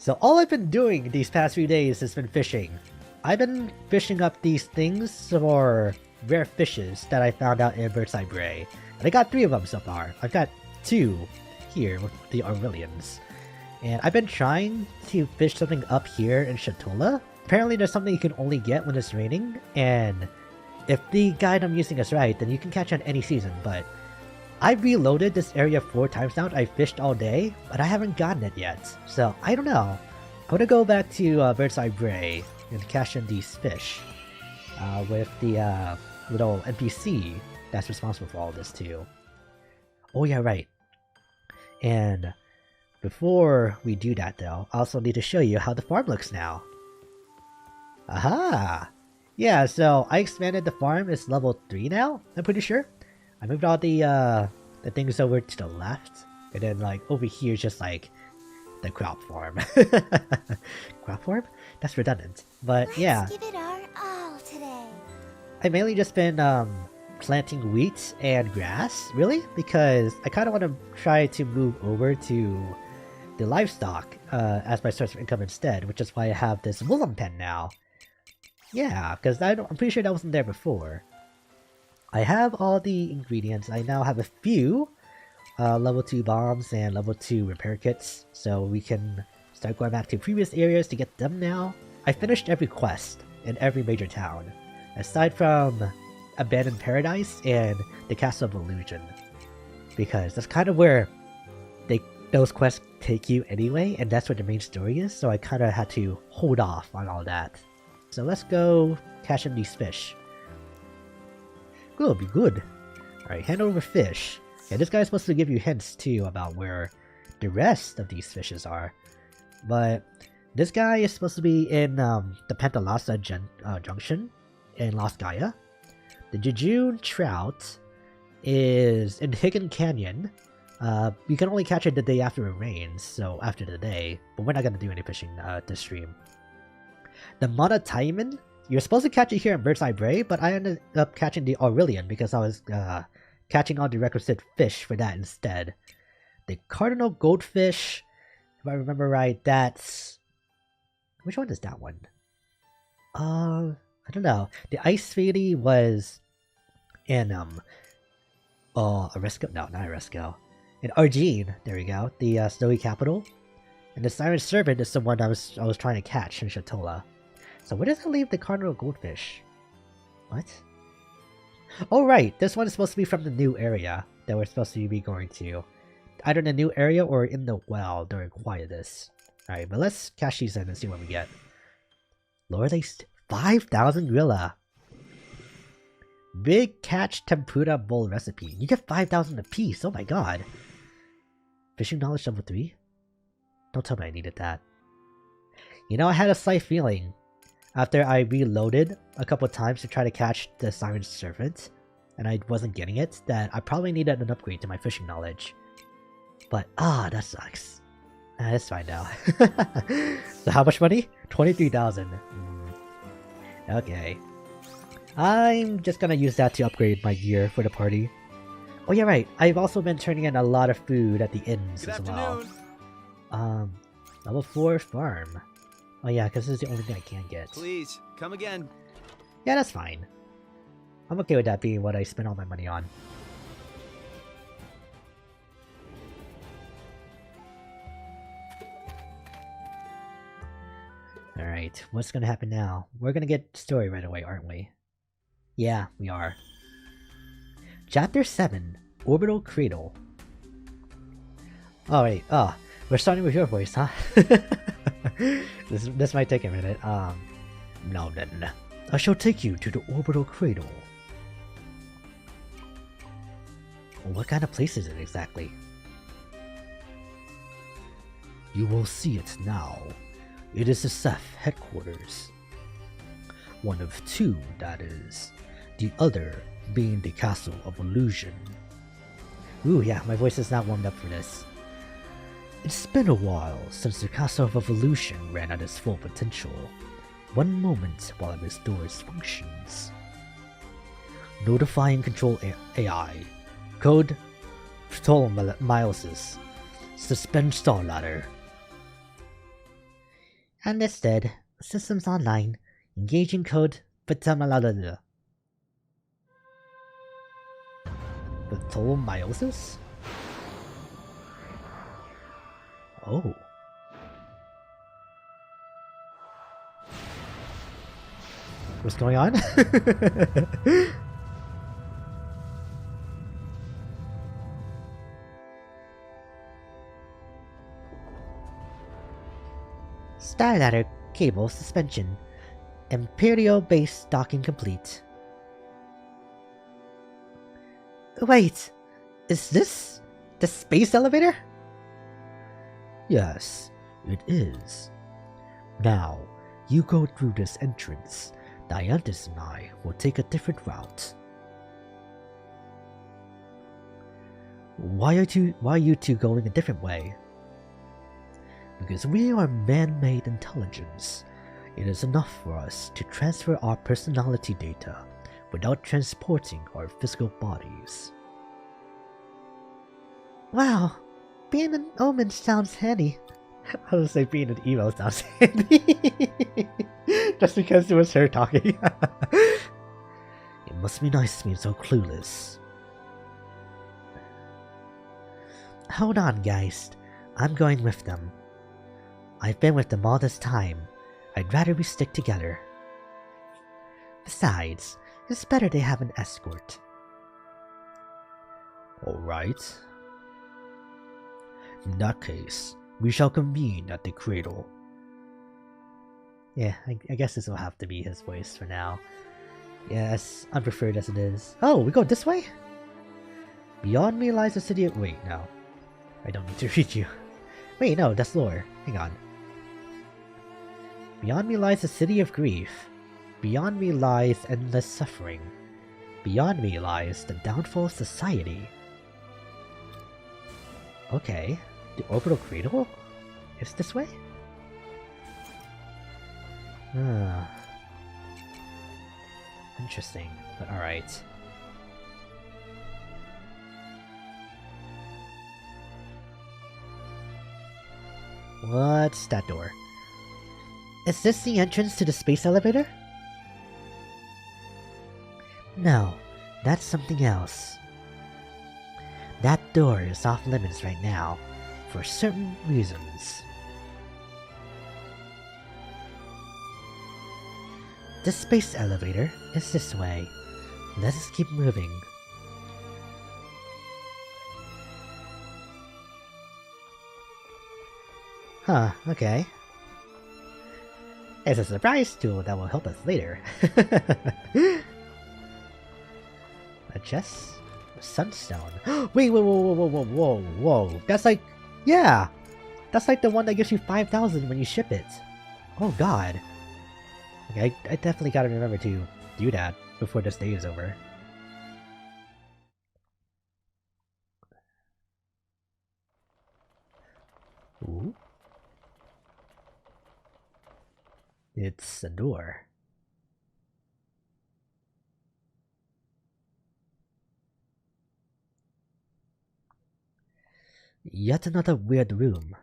So all I've been doing these past few days has been fishing. I've been fishing up these things for rare fishes that I found out in Birdseye Bray. And I got 3 of them so far. I've got 2 here with the Aurelians. And I've been trying to fish something up here in Shatola. Apparently there's something you can only get when it's raining, and if the guide I'm using is right, then you can catch on any season, but I've reloaded this area 4 times now. I fished all day, but I haven't gotten it yet. So, I don't know. I'm gonna go back to Birdseye Bray and catch in these fish with the little NPC that's responsible for all this too. Oh yeah, right. And before we do that though, I also need to show you how the farm looks now. Aha! Yeah, so I expanded the farm. It's level 3 now, I'm pretty sure. I moved all the things over to the left, and then like over here is just like the crop farm. Crop farm? That's redundant. But yeah. Let's give it our all today. I've mainly just been planting wheat and grass, really, because I kind of want to try to move over to the livestock as my source of income instead, which is why I have this Willem pen now. Yeah, because I'm pretty sure that wasn't there before. I have all the ingredients. I now have a few level 2 bombs and level 2 repair kits, so we can start going back to previous areas to get them now. I finished every quest in every major town, aside from Abandoned Paradise and the Castle of Illusion, because that's kind of where those quests take you anyway, and that's where the main story is, so I kind of had to hold off on all that. So let's go catch in these fish. Good, be good. Alright, hand over fish. Yeah, this guy's supposed to give you hints too about where the rest of these fishes are. But this guy is supposed to be in the Pentalasa Junction in Lost Gaia. The Jejune Trout is in Hidden Canyon. You can only catch it the day after it rains, so after the day. But we're not going to do any fishing this stream. The Monotaiman, you're supposed to catch it here in Birdseye Bray, but I ended up catching the Aurelian because I was catching all the requisite fish for that instead. The Cardinal Goldfish, if I remember right, that's... Which one is that one? I don't know. The Ice Fairy was in, Aresco? No, not Aresco. In Argene, there we go. The Snowy Capital. And the Siren Servant is the one I was trying to catch in Shatola. So where does it leave the Cardinal Goldfish? What? Oh right, this one is supposed to be from the new area that we're supposed to be going to. Either in the new area or in the well during Quietus. Alright, but let's cash these in and see what we get. Lower Lace 5,000 Grilla. Big Catch Tempura Bowl Recipe. You get 5,000 a piece, oh my god. Fishing Knowledge level 3? Don't tell me I needed that. You know, I had a slight feeling after I reloaded a couple times to try to catch the Siren Servant, and I wasn't getting it, that I probably needed an upgrade to my fishing knowledge. But, that sucks. It's fine now. So how much money? 23,000. Okay. I'm just gonna use that to upgrade my gear for the party. Oh yeah, right. I've also been turning in a lot of food at the inns as well. Level 4 farm. Oh yeah, because this is the only thing I can get. Please, come again. Yeah, that's fine. I'm okay with that being what I spend all my money on. Alright, what's gonna happen now? We're gonna get story right away, aren't we? Yeah, we are. Chapter 7, Orbital Cradle. Oh wait, we're starting with your voice, huh? This might take a minute. Now then, I shall take you to the Orbital Cradle. What kind of place is it exactly? You will see it now. It is the Ceph headquarters. One of 2, that is. The other being the Castle of Illusion. Ooh, yeah, my voice is not warmed up for this. It's been a while since the Castle of Illusion ran at its full potential. One moment while it restores functions. Notifying Control AI. Code Ptolemaios. Suspend star ladder. Understood. Systems online. Engaging code. Ptolemyosis. Ptolemyosis? Oh. What's going on? Starladder cable suspension. Imperial base docking complete. Wait, is this the space elevator? Yes, it is. Now, you go through this entrance. Dianthus and I will take a different route. Why are you two going a different way? Because we are man-made intelligence. It is enough for us to transfer our personality data without transporting our physical bodies. Wow, being an omen sounds handy. I would say being an emo sounds handy. Just because it was her talking. It must be nice being so clueless. Hold on, Geist. I'm going with them. I've been with them all this time. I'd rather we stick together. Besides, it's better they have an escort. Alright. In that case, we shall convene at the cradle. Yeah, I guess this will have to be his voice for now. Yeah, as unpreferred as it is. Oh, we go this way? Beyond me lies the city of... Wait, no. I don't need to read you. Wait, no, that's lore. Hang on. Beyond me lies the city of grief. Beyond me lies endless suffering. Beyond me lies the downfall of society. Okay. The Orbital Cradle? Is this way? Ah. Interesting, but alright. What's that door? Is this the entrance to the space elevator? No, that's something else. That door is off limits right now, for certain reasons. The space elevator is this way. Let us keep moving. Huh, okay. It's a surprise tool that will help us later. A chest? A sunstone. Wait, whoa. That's like... Yeah! That's like the one that gives you 5,000 when you ship it. Oh god. Okay, I definitely gotta remember to do that before this day is over. Ooh. It's a door. Yet another weird room.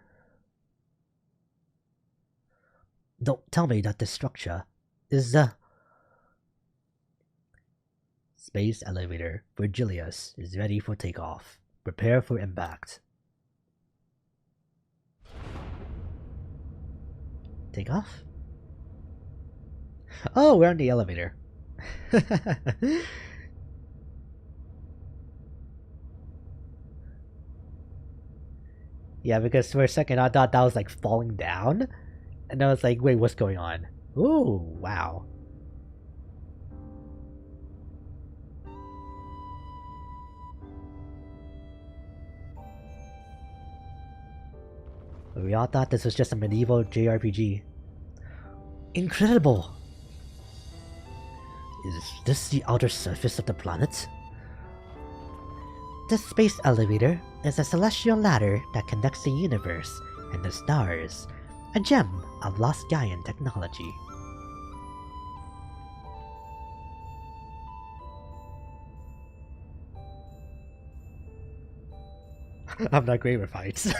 Don't tell me that this structure is the... Space elevator Vergilius is ready for takeoff. Prepare for impact. Takeoff? Oh, we're on the elevator. Yeah, because for a second I thought that was like falling down. And I was like, wait, what's going on? Ooh, wow. We all thought this was just a medieval JRPG. Incredible! Is this the outer surface of the planet? The space elevator is a celestial ladder that connects the universe and the stars, a gem of lost Gaian technology. I'm not great with heights.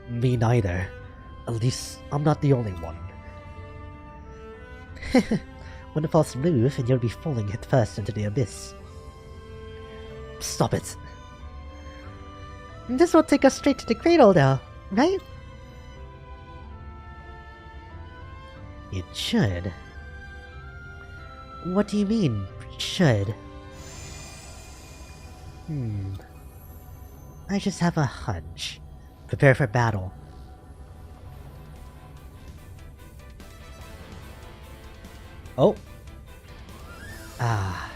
Me neither. At least, I'm not the only one. One false move and you'll be falling headfirst into the abyss. Stop it. This will take us straight to the cradle though, right? It should. What do you mean, should? I just have a hunch. Prepare for battle. Oh. Ah.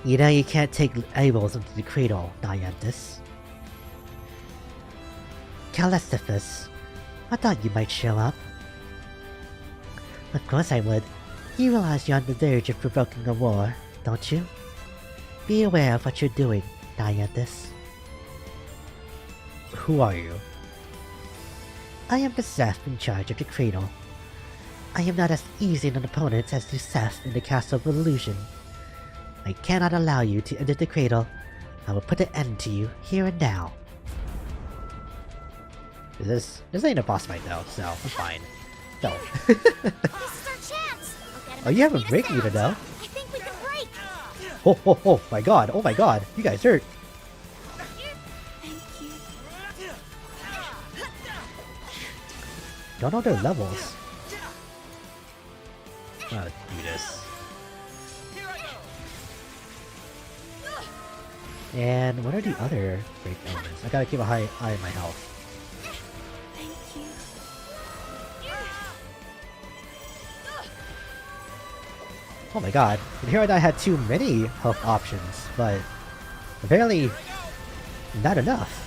You know you can't take Abels into the cradle, Dianthus. Calestifus, I thought you might show up. Of course I would. You realize you're on the verge of provoking a war, don't you? Be aware of what you're doing, Dianthus. Who are you? I am the Seth in charge of the cradle. I am not as easy an opponent as the Seth in the Castle of Illusion. I cannot allow you to enter the cradle. I will put an end to you here and now. This ain't a boss fight though, so I'm fine. No. This is our chance. Oh, you have a break meter though. I think we can break. Oh my god, oh my god, you guys hurt. Thank you. Don't know their levels. I'm gonna do this. And what are the other break elements? I gotta keep a high eye on my health. Thank you. Oh my god, and here I had too many health options, but apparently not enough.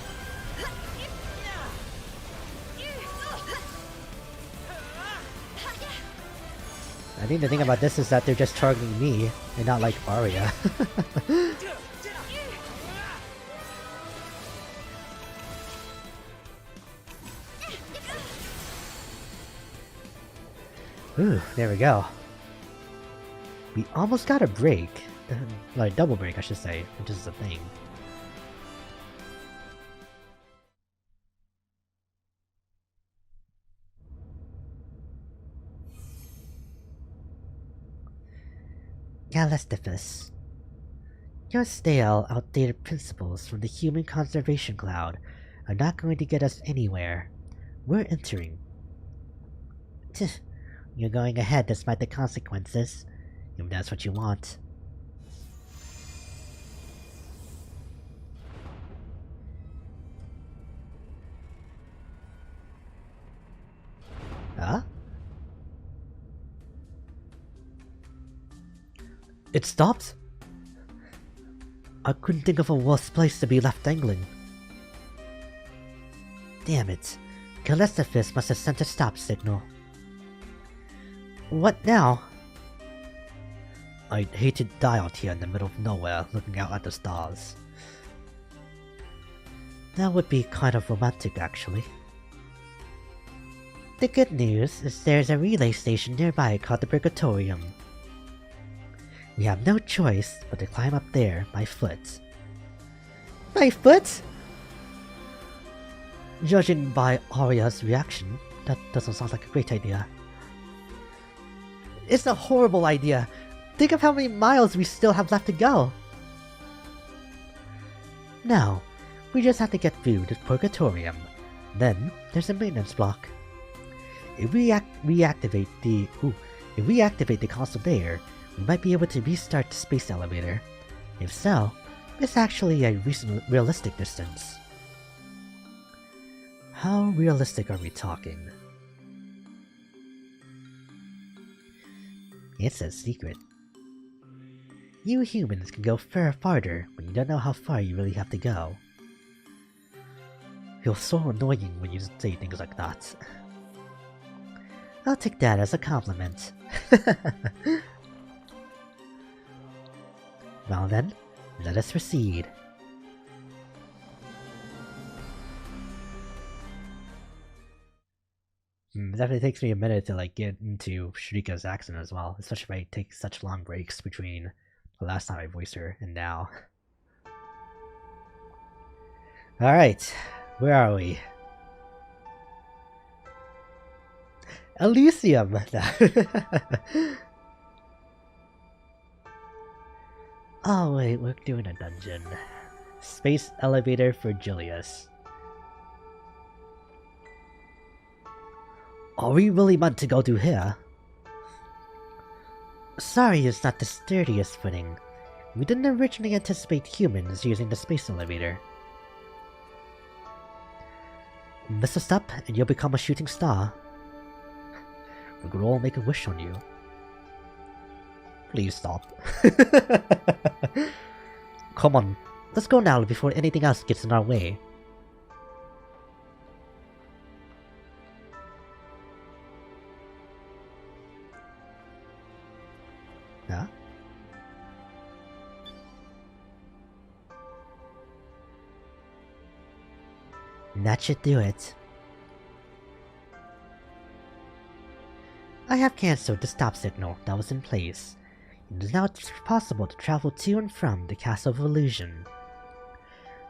I think the thing about this is that they're just targeting me, and not like Aria. Ooh, there we go. We almost got a break. Like, double break, I should say, which is a thing. Calestifus. Your stale, outdated principles from the human conservation cloud are not going to get us anywhere. We're entering. Tch, you're going ahead despite the consequences, if that's what you want. Huh? It stopped? I couldn't think of a worse place to be left dangling. Damn it. Calestifus must have sent a stop signal. What now? I'd hate to die out here in the middle of nowhere looking out at the stars. That would be kind of romantic, actually. The good news is there's a relay station nearby called the Purgatorium. We have no choice but to climb up there by foot. By foot? Judging by Aria's reaction, that doesn't sound like a great idea. It's a horrible idea! Think of how many miles we still have left to go! Now, we just have to get through the Purgatorium. Then, there's a maintenance block. If we reactivate the console there, we might be able to restart the space elevator. If so, it's actually a realistic distance. How realistic are we talking? It's a secret. You humans can go farther when you don't know how far you really have to go. Feels so annoying when you say things like that. I'll take that as a compliment. Well then, let us proceed. It definitely takes me a minute to get into Shrika's accent as well, especially if I take such long breaks between the last time I voiced her and now. Alright, where are we? Elysium! Oh wait, we're doing a dungeon. Space Elevator Vergilius. Are we really meant to go through here? Sorry, it's not the sturdiest footing. We didn't originally anticipate humans using the space elevator. Miss a step and you'll become a shooting star. We could all make a wish on you. Please stop. Come on, let's go now before anything else gets in our way. Huh? That should do it. I have cancelled the stop signal that was in place. It is now possible to travel to and from the Castle of Illusion.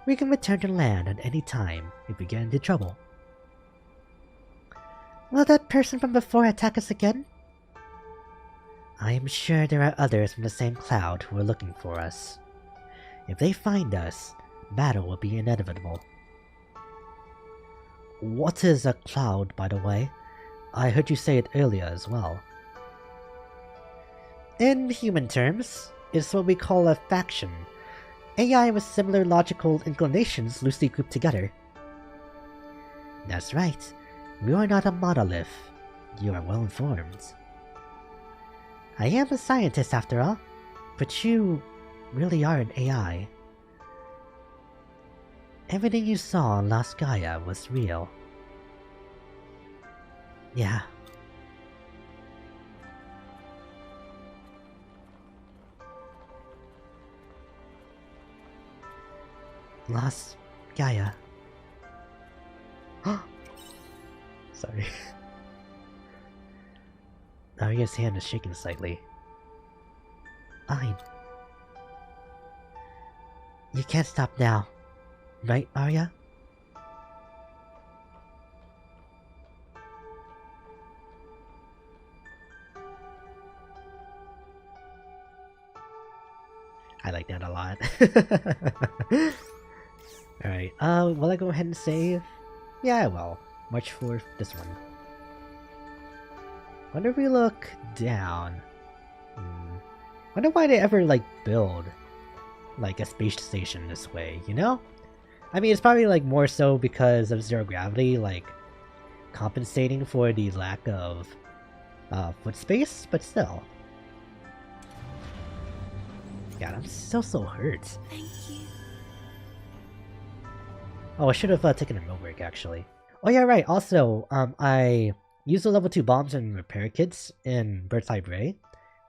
We can return to land at any time if we get into trouble. Will that person from before attack us again? I am sure there are others from the same cloud who are looking for us. If they find us, battle will be inevitable. What is a cloud, by the way? I heard you say it earlier as well. In human terms, it's what we call a faction. AI with similar logical inclinations loosely grouped together. That's right. We are not a monolith. You are well informed. I am a scientist after all, but you really are an AI. Everything you saw on Lost Gaia was real. Yeah. Lost Gaia. Sorry. Aria's hand is shaking slightly. You can't stop now. Right, Aria? I like that a lot. Alright, will I go ahead and save? Yeah, I will. March 4th, this one. Wonder if we look down. Wonder why they ever, like, build, like, a space station this way, you know? I mean, it's probably, like, more so because of zero gravity, like, compensating for the lack of, foot space, but still. God, I'm so hurt. Thank you. Oh, I should have taken a meal break, actually. Oh yeah, right, also, I used the level 2 bombs and repair kits in Bird's Eye Bray,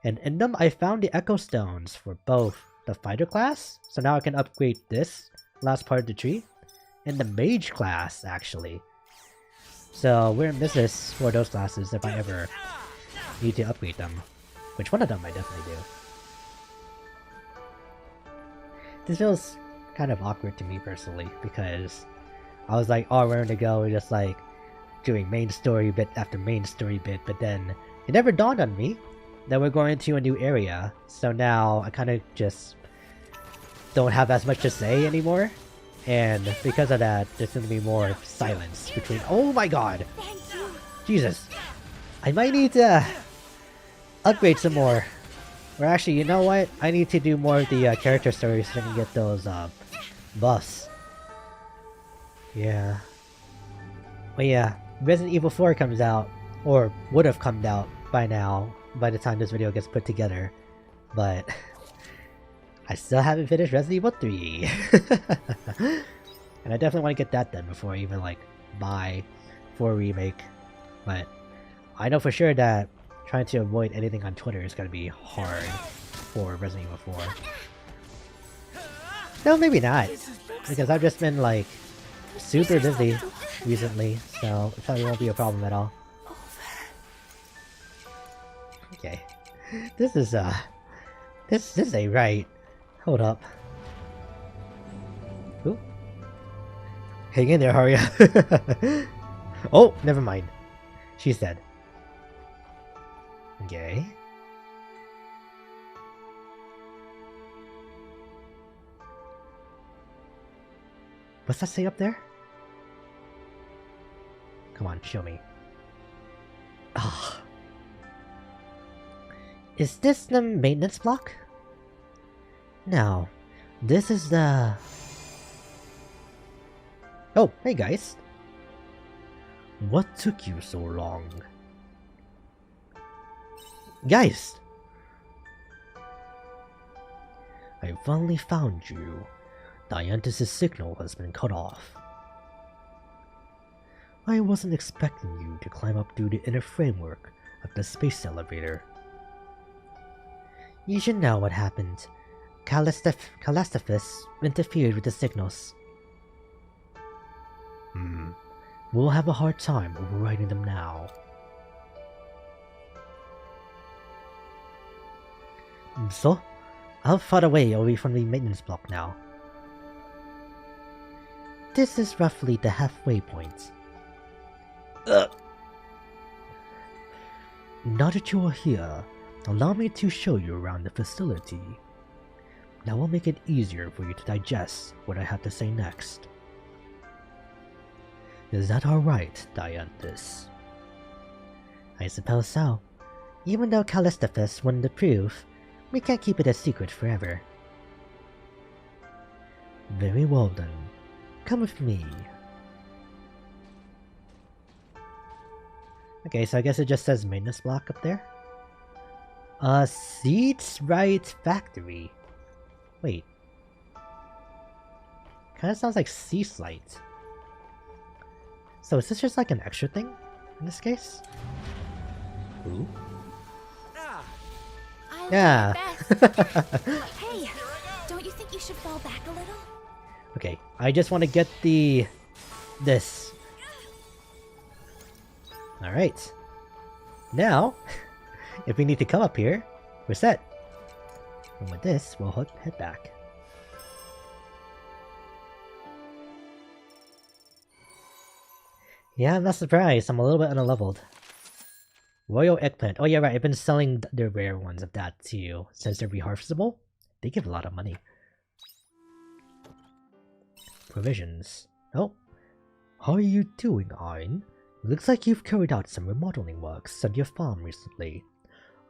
and in them I found the Echo Stones for both the Fighter class, so now I can upgrade this last part of the tree, and the Mage class, actually. So we're in business for those classes if I ever need to upgrade them, which one of them I definitely do. This feels kind of awkward to me personally, because I was like, oh, we're gonna go just like doing main story bit after main story bit, but then it never dawned on me that we're going to a new area, so now I kind of just don't have as much to say anymore, and because of that, there's gonna be more silence between— oh my god! Thank you. Jesus! I might need to upgrade some more. Or actually, you know what? I need to do more of the character stories so I can get those buffs. Yeah. But yeah, Resident Evil 4 comes out, or would have come out by now, by the time this video gets put together. But I still haven't finished Resident Evil 3. And I definitely want to get that done before I even like buy for a remake. But I know for sure that trying to avoid anything on Twitter is going to be hard for Resident Evil 4. No, maybe not. Because I've just been like super busy recently, so it probably won't be a problem at all. Okay. This is a right. Hold up. Ooh. Hang in there, Aria. Oh, never mind. She's dead. Okay. What's that say up there? Come on, show me. Ah. Is this the maintenance block? No. This is the... Oh, hey guys. What took you so long? Guys! I finally found you. Dianthus' signal has been cut off. I wasn't expecting you to climb up through the inner framework of the space elevator. You should know what happened. Calastaphus interfered with the signals. We'll have a hard time overriding them now. So, how far away are we from the maintenance block now? This is roughly the halfway point. Now that you are here, allow me to show you around the facility. That will make it easier for you to digest what I have to say next. Is that alright, Dianthus? I suppose so. Even though Calastaphus wouldn't approve, we can't keep it a secret forever. Very well then. Come with me. Okay, so I guess it just says maintenance block up there. Seaslight factory. Wait. Kinda sounds like Seaslight. So is this just like an extra thing in this case? Ooh. Yeah. Hey, don't you think you should fall back a little? Okay, I just want to get this. Alright. Now, if we need to come up here, we're set. And with this, we'll head back. Yeah, I'm not surprised. I'm a little bit underleveled. Royal Eggplant. Oh yeah, right. I've been selling the rare ones of that too. Since they're reharvestable, they give a lot of money. Provisions. Oh. How are you doing, Ein? Looks like you've carried out some remodeling works on your farm recently.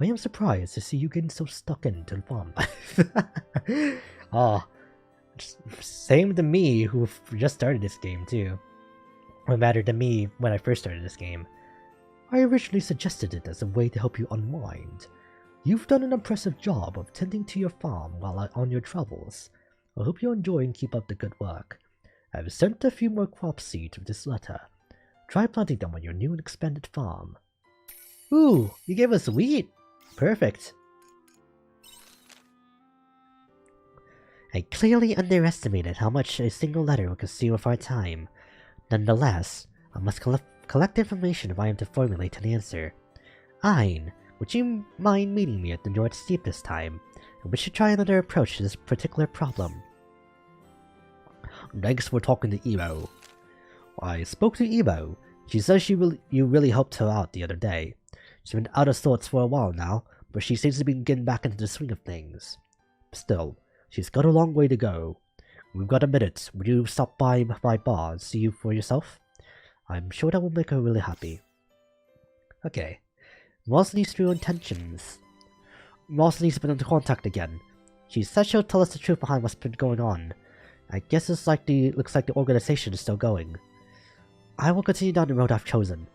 I am surprised to see you getting so stuck into the farm life. Oh, same to me who just started this game too. Or rather to me when I first started this game. I originally suggested it as a way to help you unwind. You've done an impressive job of tending to your farm while on your travels. I hope you enjoy and keep up the good work. I've sent a few more crop seeds with this letter. Try planting them on your new and expanded farm. Ooh, you gave us wheat! Perfect. I clearly underestimated how much a single letter would consume of our time. Nonetheless, I must collect information if I am to formulate an answer. Ein, would you mind meeting me at the North Steep this time? We should try another approach to this particular problem. Thanks for talking to Ebo. I spoke to Ebo. She says you really helped her out the other day. She's been out of sorts for a while now, but she seems to be getting back into the swing of things. Still, she's got a long way to go. We've got a minute. Would you stop by my bar and see you for yourself? I'm sure that will make her really happy. Okay. Rosny's true intentions. Rosny's been in contact again. She said she'll tell us the truth behind what's been going on. I guess looks like the organization is still going. I will continue down the road I've chosen.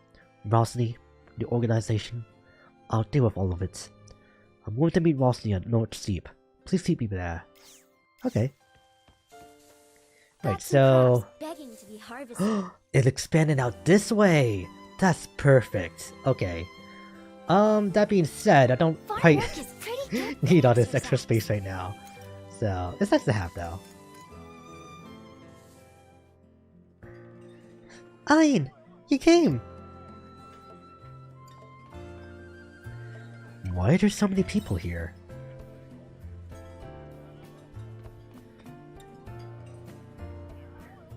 Rosny, the organization, I'll deal with all of it. I'm going to meet Rosny at North Steep. Please keep me there. Okay. Right, so... begging to be harvested. It expanded out this way! That's perfect. Okay. That being said, I don't quite need all this extra space right now. So, it's nice to have though. Ein! You came! Why are there so many people here?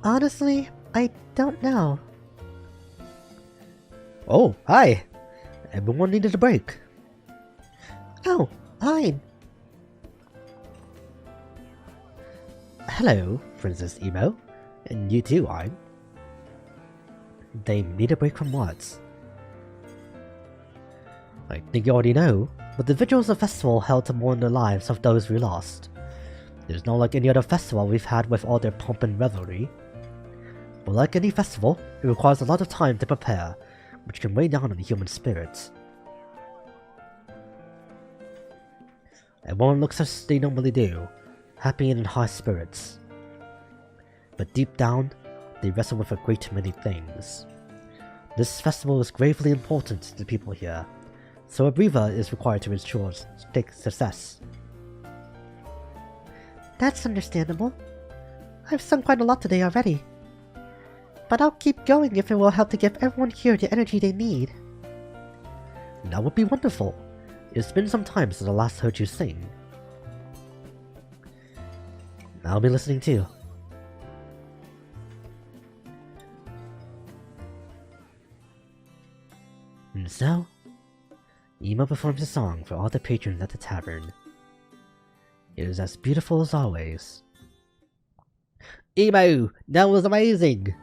Honestly, I don't know. Oh, hi! Everyone needed a break. Oh, fine. Hello, Princess Emo. And you too, Ein. They need a break from what? I think you already know, but the vigil is a festival held to mourn the lives of those we lost. There's not like any other festival we've had with all their pomp and revelry. But like any festival, it requires a lot of time to prepare, which can weigh down on the human spirit. Everyone looks as they normally do, happy and in high spirits. But deep down, they wrestle with a great many things. This festival is gravely important to the people here, so a breather is required to ensure success. That's understandable. I've sung quite a lot today already. But I'll keep going if it will help to give everyone here the energy they need. That would be wonderful. It's been some time since I last heard you sing. I'll be listening too. And so, Emo performs a song for all the patrons at the tavern. It is as beautiful as always. Emo, that was amazing!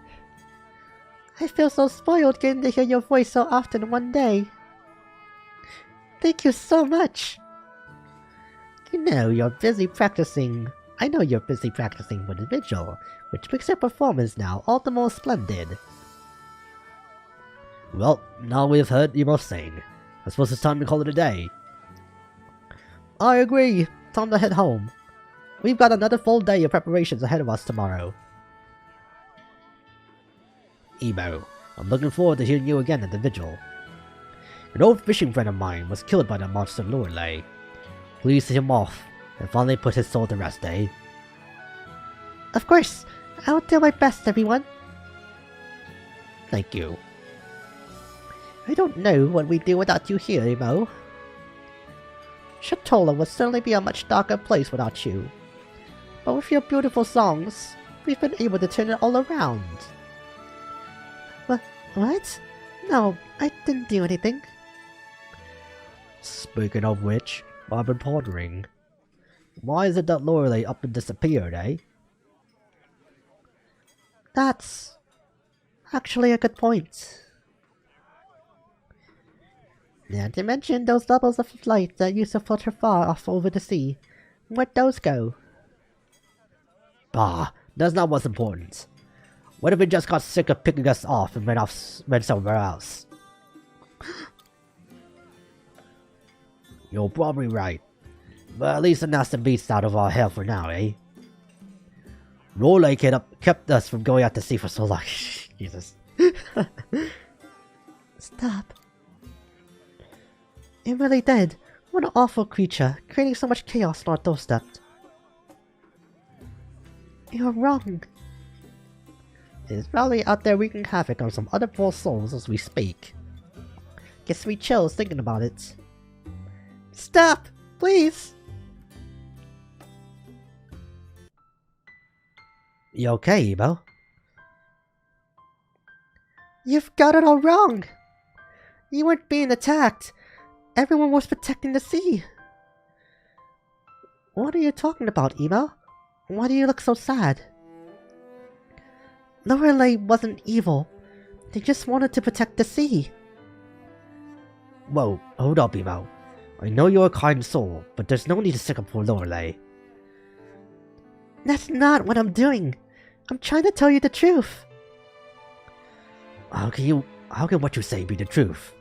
I feel so spoiled getting to hear your voice so often in one day. Thank you so much! You know you're busy practicing. I know you're busy practicing for the vigil, which makes your performance now all the more splendid. Well, now we've heard Emo sing. I suppose it's time to call it a day. I agree. Time to head home. We've got another full day of preparations ahead of us tomorrow. Emo, I'm looking forward to hearing you again at the vigil. An old fishing friend of mine was killed by the monster Lorelei. Please see him off and finally put his soul to rest, eh? Of course. I'll do my best, everyone. Thank you. I don't know what we'd do without you here, Emo. Shatola would certainly be a much darker place without you. But with your beautiful songs, we've been able to turn it all around. What? No, I didn't do anything. Speaking of which, I've been pondering. Why is it that Lorelei up and disappeared, eh? That's actually a good point. Not to mention those bubbles of light that used to flutter far off over the sea. Where'd those go? Bah, that's not what's important. What if it just got sick of picking us off and went somewhere else? You're probably right. But at least the nasty beast's out of our hair for now, eh? Lorelei kept us from going out to sea for so long. Jesus. Stop. It really did. What an awful creature, creating so much chaos on our doorstep. You're wrong. It's probably out there wreaking havoc on some other poor souls as we speak. Gets me chills thinking about it. Stop! Please! You okay, Emo? You've got it all wrong! You weren't being attacked. Everyone was protecting the sea. What are you talking about, Emo? Why do you look so sad? Lorelei wasn't evil. They just wanted to protect the sea. Whoa, hold up, Emo. I know you're a kind soul, but there's no need to stick up for Lorelei. That's not what I'm doing. I'm trying to tell you the truth. How can what you say be the truth?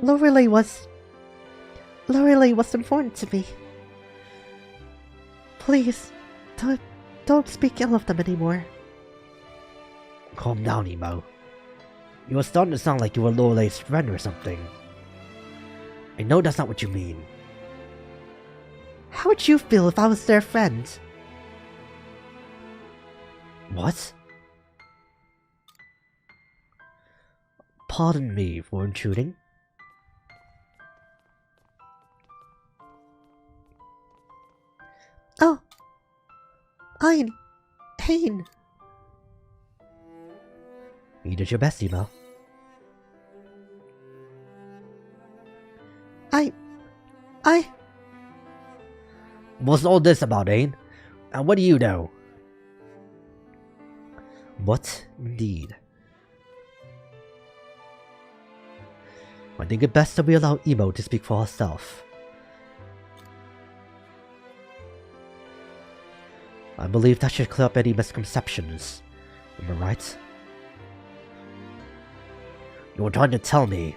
Lorelei was important to me. Please, don't speak ill of them anymore. Calm down, Emo. You were starting to sound like you were Lorelei's friend or something. I know that's not what you mean. How would you feel if I was their friend? What? Pardon me for intruding. Oh! Hein! You did your best, Emo. What's all this about, Ain? And what do you know? What, indeed? I think it best that we allow Emo to speak for herself. I believe that should clear up any misconceptions. Am I right? You were trying to tell me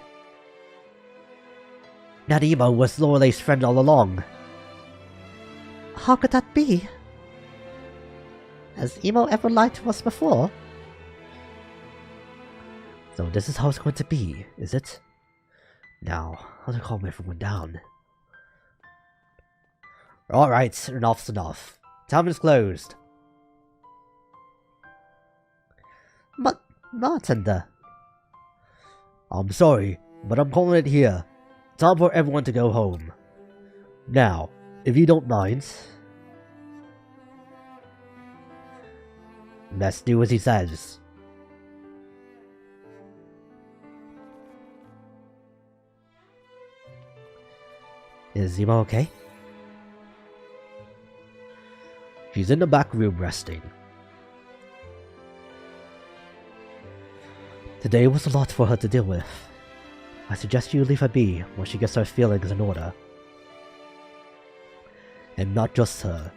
that Emo was Lorelei's friend all along. How could that be? Has Emo ever lied to us before? So this is how it's going to be, is it? Now, how to calm everyone down. Alright, enough's enough. Town is closed. But, bartender. I'm sorry, but I'm calling it here. Time for everyone to go home. Now, if you don't mind, let's do as he says. Is Emo okay? She's in the back room resting. Today was a lot for her to deal with. I suggest you leave her be when she gets her feelings in order. And not just her.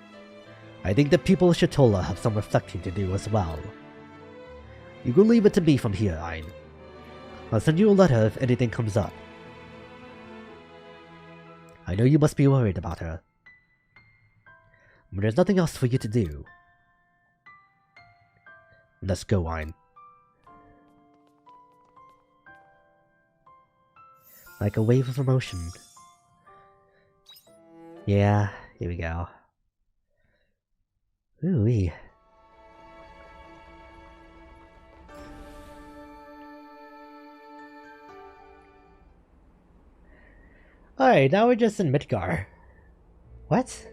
I think the people of Shatola have some reflecting to do as well. You can leave it to me from here, Ain. I'll send you a letter if anything comes up. I know you must be worried about her. But there's nothing else for you to do. Let's go, Ain. Like a wave of emotion. Yeah, here we go. Ooh-wee. Alright, now we're just in Midgar. What?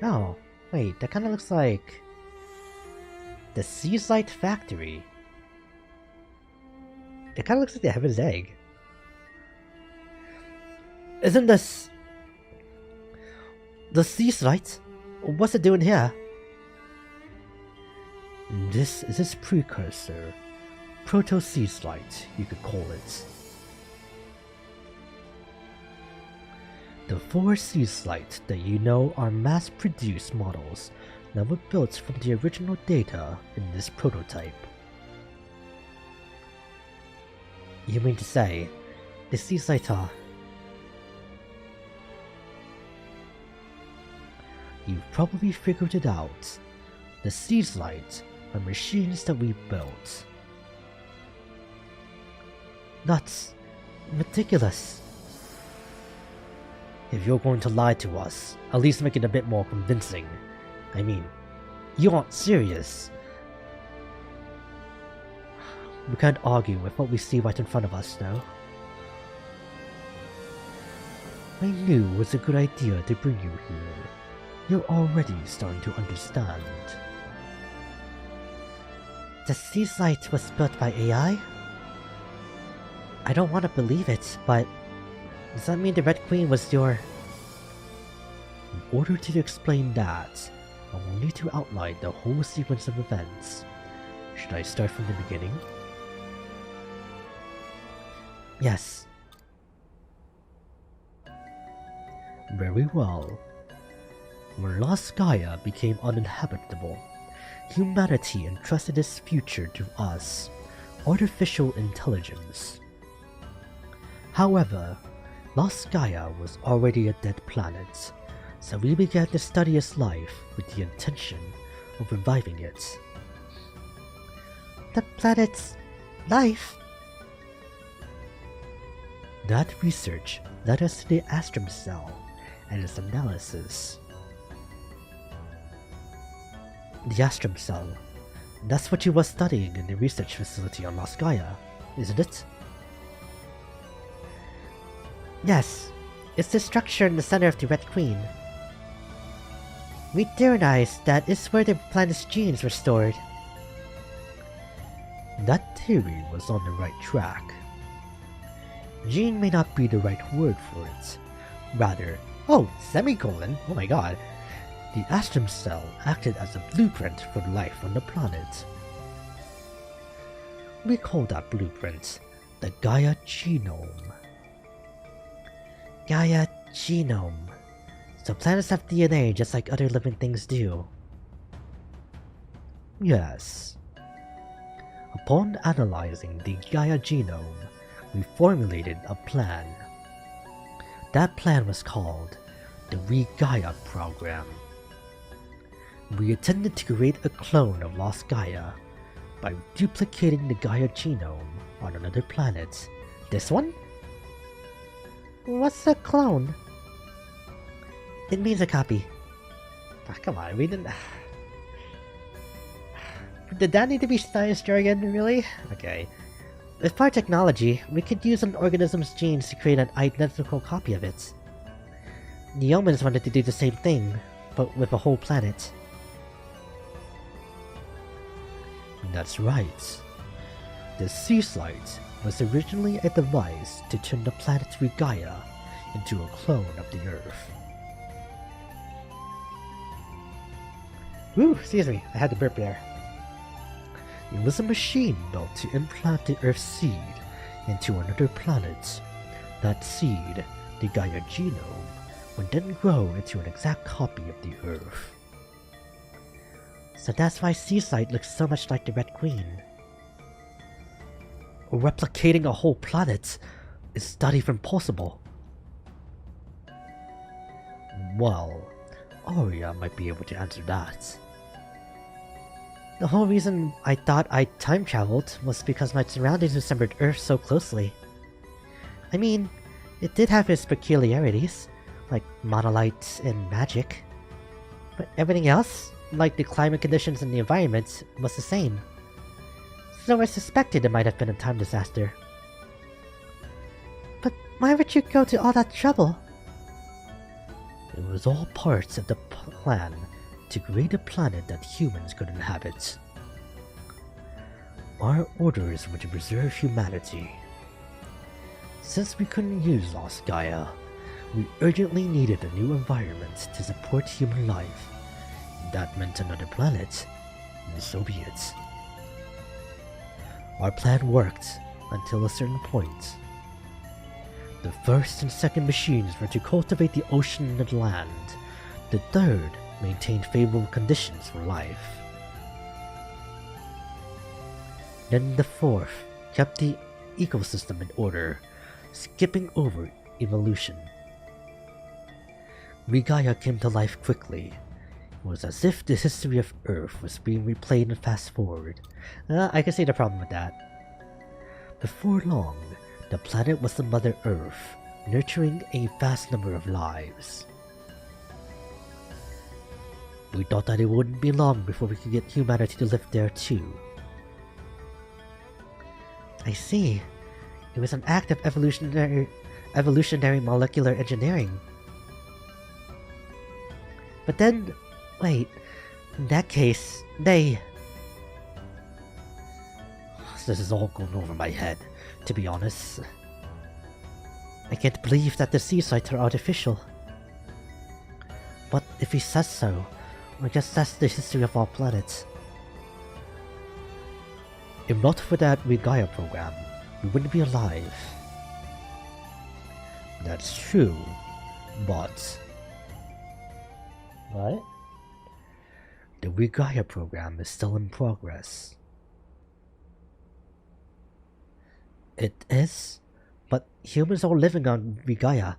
Oh, wait, that kinda looks like the Seaslight factory. It kinda looks like the Heaven's Egg. Isn't this the Seaslight? What's it doing here? This is its precursor. Proto-Seaslight, you could call it. The 4 Seaslight that you know are mass-produced models that were built from the original data in this prototype. You mean to say, the Seaslight are... You've probably figured it out. The Seaslight are machines that we built. That's ridiculous. If you're going to lie to us, at least make it a bit more convincing. I mean, you aren't serious. We can't argue with what we see right in front of us now. I knew it was a good idea to bring you here. You're already starting to understand. The Seaslight was built by AI? I don't want to believe it, but does that mean the Red Queen was your... In order to explain that, I will need to outline the whole sequence of events. Should I start from the beginning? Yes. Very well. When Lost Gaia became uninhabitable, humanity entrusted its future to us, artificial intelligence. However, Lost Gaia was already a dead planet, so we began to study its life with the intention of reviving it. The planet's life? That research led us to the Astrum Cell and its analysis. The Astrum Cell. That's what you were studying in the research facility on Lost Gaia, isn't it? Yes, it's the structure in the center of the Red Queen. We theorized that it's where the planet's genes were stored. That theory was on the right track. Gene may not be the right word for it. Rather, oh my god. The Astrum cell acted as a blueprint for life on the planet. We call that blueprint the Gaia Genome. Gaia Genome. So planets have DNA just like other living things do. Yes. Upon analyzing the Gaia Genome, we formulated a plan. That plan was called the Re-Gaia Program. We intended to create a clone of Lost Gaia by duplicating the Gaia genome on another planet. This one? What's a clone? It means a copy. Come on, we didn't... Did that need to be science jargon, really? Okay. With our technology, we could use an organism's genes to create an identical copy of it. The Omens wanted to do the same thing, but with a whole planet. That's right. The Seaslight was originally a device to turn the planet's Gaia into a clone of the Earth. Ooh, excuse me, I had to burp there. It was a machine built to implant the Earth's seed into another planet. That seed, the Gaia genome, would then grow into an exact copy of the Earth. So that's why Seaslight looks so much like the Red Queen. Replicating a whole planet is not even possible. Well, Aria might be able to answer that. The whole reason I thought I time traveled was because my surroundings resembled Earth so closely. I mean, it did have its peculiarities, like monolights and magic. But everything else, like the climate conditions and the environment, was the same. So I suspected it might have been a time disaster. But why would you go to all that trouble? It was all parts of the plan to create a planet that humans could inhabit. Our orders were to preserve humanity. Since we couldn't use Lost Gaia, we urgently needed a new environment to support human life. That meant another planet, and so be it. Our plan worked until a certain point. The first and second machines were to cultivate the ocean and land. The third maintained favorable conditions for life. Then the fourth kept the ecosystem in order, skipping over evolution. Re-Gaia came to life quickly. It was as if the history of Earth was being replayed and fast-forward. I can see the problem with that. Before long, the planet was the Mother Earth, nurturing a vast number of lives. We thought that it wouldn't be long before we could get humanity to live there too. I see. It was an act of evolutionary molecular engineering. But then, wait, in that case, they... This is all going over my head, to be honest. I can't believe that the Seaslights are artificial. But if he says so, I guess that's the history of our planet. If not for that Re-Gaia program, we wouldn't be alive. That's true, but... What? The Re-Gaia program is still in progress. It is? But humans are living on Re-Gaia.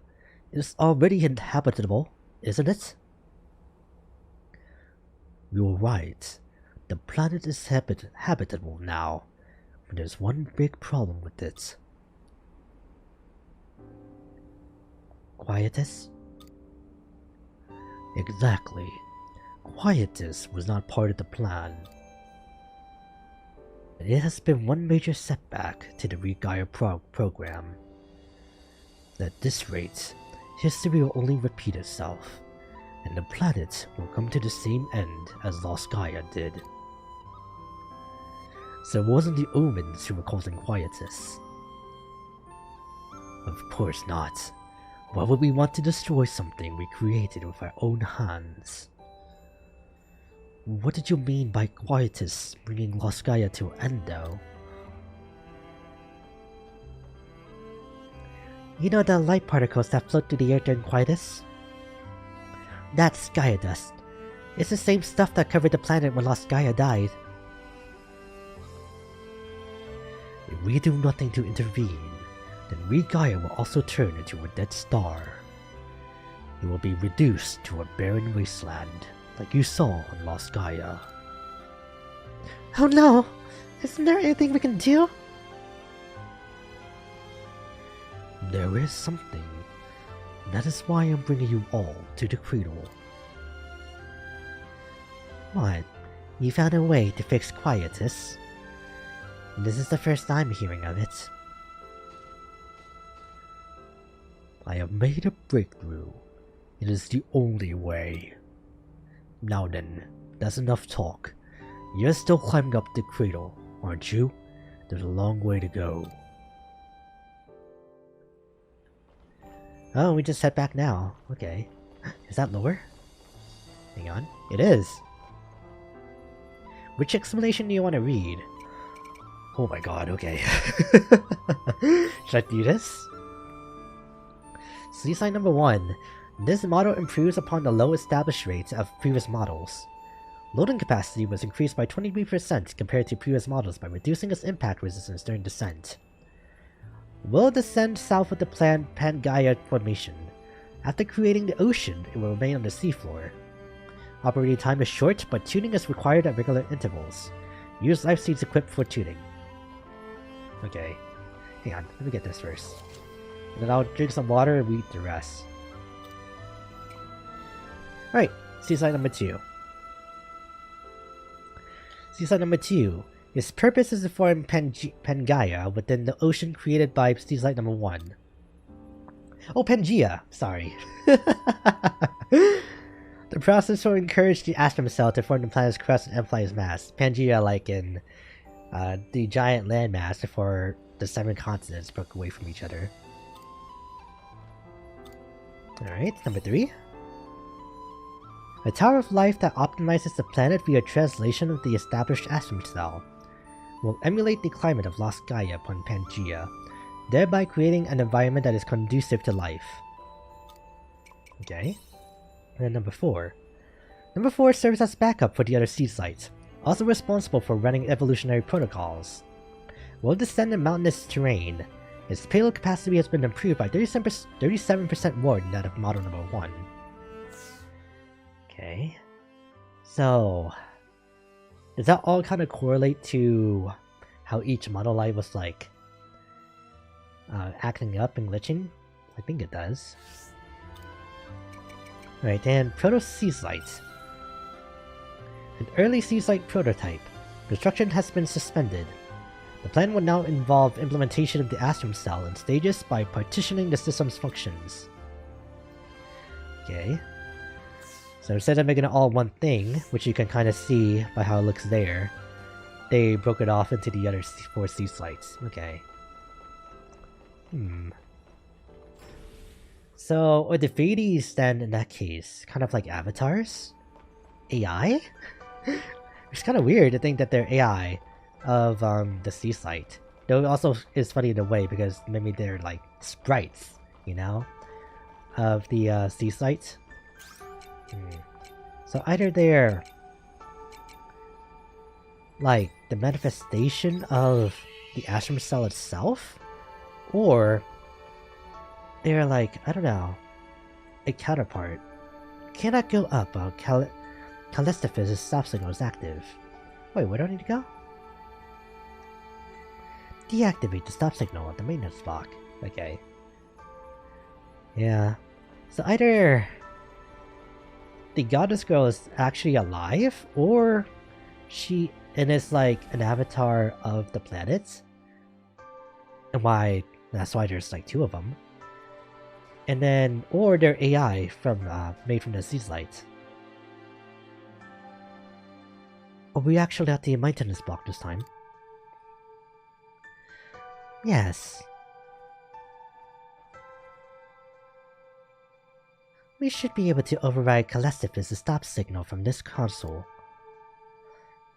It's already inhabitable, isn't it? You're right. The planet is habitable now, but there's one big problem with it. Quietus? Exactly. Quietus was not part of the plan. It has been one major setback to the Re-Gaia program. At this rate, history will only repeat itself, and the planet will come to the same end as Lost Gaia did. So it wasn't the omens who were causing Quietus. Of course not. Why would we want to destroy something we created with our own hands? What did you mean by Quietus bringing Lost Gaia to an end, though? You know the light particles that float through the air during Quietus? That's Gaia dust. It's the same stuff that covered the planet when Lost Gaia died. If we do nothing to intervene, then Gaia will also turn into a dead star. It will be reduced to a barren wasteland, like you saw on Lost Gaia. Oh no! Isn't there anything we can do? There is something. That is why I'm bringing you all to the Cradle. What? You found a way to fix Quietus? This is the first I'm hearing of it. I have made a breakthrough. It is the only way. Now then, that's enough talk. You're still climbing up the Cradle, aren't you? There's a long way to go. Oh, we just head back now. Okay. Is that lower? Hang on. It is! Which explanation do you want to read? Oh my god, okay. Should I do this? Seaslight number 1. This model improves upon the low established rates of previous models. Loading capacity was increased by 23% compared to previous models by reducing its impact resistance during descent. Will descend south of the planned Pangaea formation. After creating the ocean, it will remain on the seafloor. Operating time is short, but tuning is required at regular intervals. Use life seeds equipped for tuning. Okay. Hang on, let me get this first. And then I'll drink some water and read the rest. Alright, Seaslight number 2. Seaslight number 2. Its purpose is to form Pangaea within the ocean created by Seaslight number 1. Oh, Pangea! Sorry. The process will encourage the Astrum Cell to form the planet's crust and amplify its mass. Pangea like in the giant landmass before the 7 continents broke away from each other. Alright, number 3. A tower of life that optimizes the planet via translation of the established Astrum Cell will emulate the climate of Lost Gaia upon Pangea, thereby creating an environment that is conducive to life. Okay. And then number 4. Number 4 serves as backup for the other Seaslights, also responsible for running evolutionary protocols. Will descend in mountainous terrain. Its payload capacity has been improved by 37% more than that of model number 1. Okay. So, does that all kind of correlate to how each model light was like acting up and glitching? I think it does. Alright, and Proto Seaslight. An early Seaslight prototype. Construction has been suspended. The plan would now involve implementation of the Astrum Cell in stages by partitioning the system's functions. Okay. So instead of making it all one thing, which you can kind of see by how it looks there, they broke it off into the other 4 Seaslights. Okay. So, are the Fades then, in that case, kind of like avatars? AI? It's kind of weird to think that they're AI of the Seaslight. Though it also is funny in a way because maybe they're like sprites, you know, of the Seaslight. So either they're like the manifestation of the Astrum Cell itself, or they're like, I don't know, a counterpart. Cannot go up while Callistophis' stop signal is active. Wait, where do I need to go? Deactivate the stop signal at the maintenance block. Okay. Yeah. So either the goddess girl is actually alive, or she is like an avatar of the planets. And that's why there's like 2 of them. And then, or they're AI from made from the Seaslight. Are we actually at the maintenance block this time? Yes. We should be able to override Calastifus' stop signal from this console.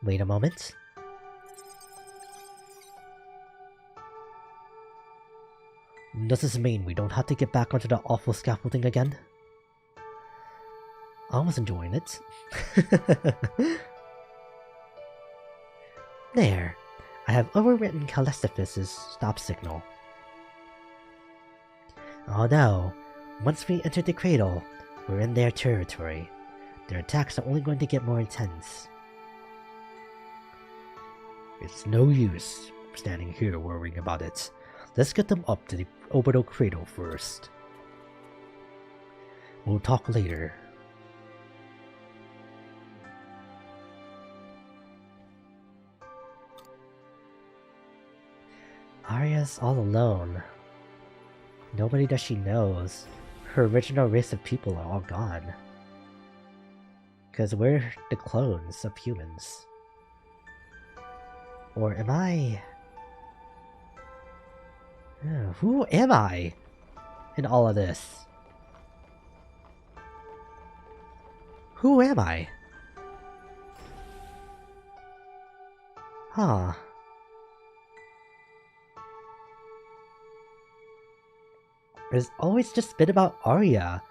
Wait a moment. Does this mean we don't have to get back onto the awful scaffolding again? I was enjoying it. There. I have overwritten Calastifus' stop signal. Oh no. Once we enter the cradle, we're in their territory. Their attacks are only going to get more intense. It's no use standing here worrying about it. Let's get them up to the Orbital Cradle first. We'll talk later. Aria's all alone. Nobody that she knows. Her original race of people are all gone. Because we're the clones of humans. Or am I... who am I in all of this? Who am I? Huh. There's always just been about Aria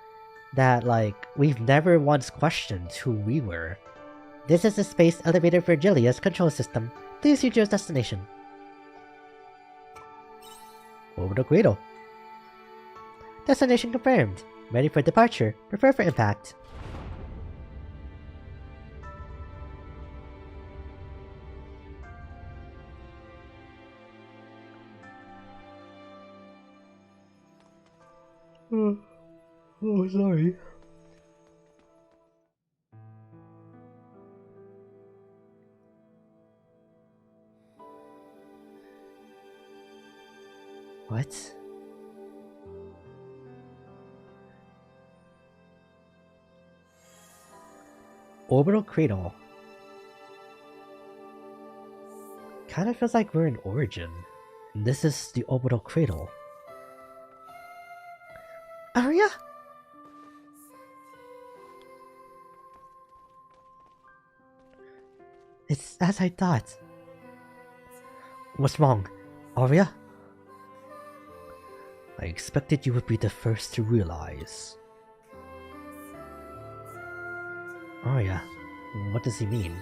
that, like, we've never once questioned who we were. This is the Space Elevator Vergilius control system. Please reach your destination. Orbital Cradle. Destination confirmed. Ready for departure. Prepare for impact. Oh, sorry. What? Orbital Cradle. Kinda feels like we're in Origin. And this is the Orbital Cradle. Aria? It's as I thought. What's wrong, Aria? I expected you would be the first to realize. Aria, what does he mean?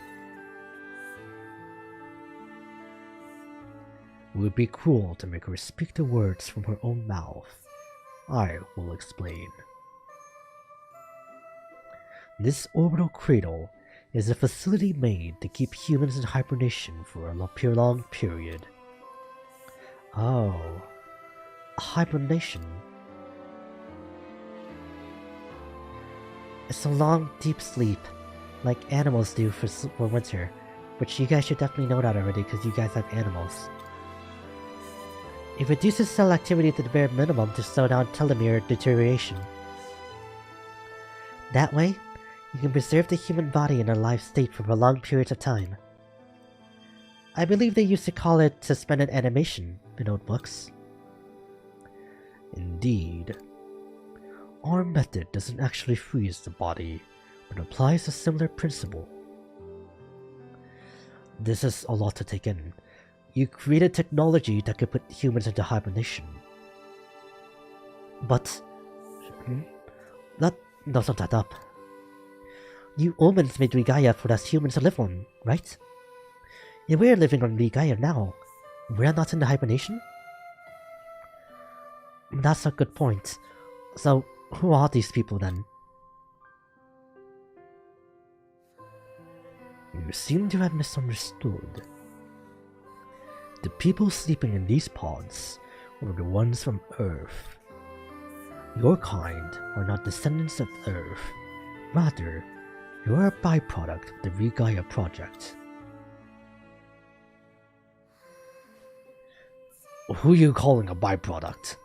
It would be cruel to make her speak the words from her own mouth. I will explain. This orbital cradle is a facility made to keep humans in hibernation for a prolonged period. Oh, hibernation. It's a long, deep sleep, like animals do for winter, which you guys should definitely know that already because you guys have animals. It reduces cell activity to the bare minimum to slow down telomere deterioration. That way, you can preserve the human body in a live state for prolonged periods of time. I believe they used to call it suspended animation in old books. Indeed. Our method doesn't actually freeze the body, but applies a similar principle. This is a lot to take in. You created technology that could put humans into hibernation. But... that doesn't add up. You humans made Gaia for us humans to live on, right? If we're living on Gaia now, we're not in the hibernation? That's a good point. So, who are these people then? You seem to have misunderstood. The people sleeping in these pods were the ones from Earth. Your kind are not descendants of Earth. Rather, you are a byproduct of the Re-Gaia project. Who are you calling a byproduct?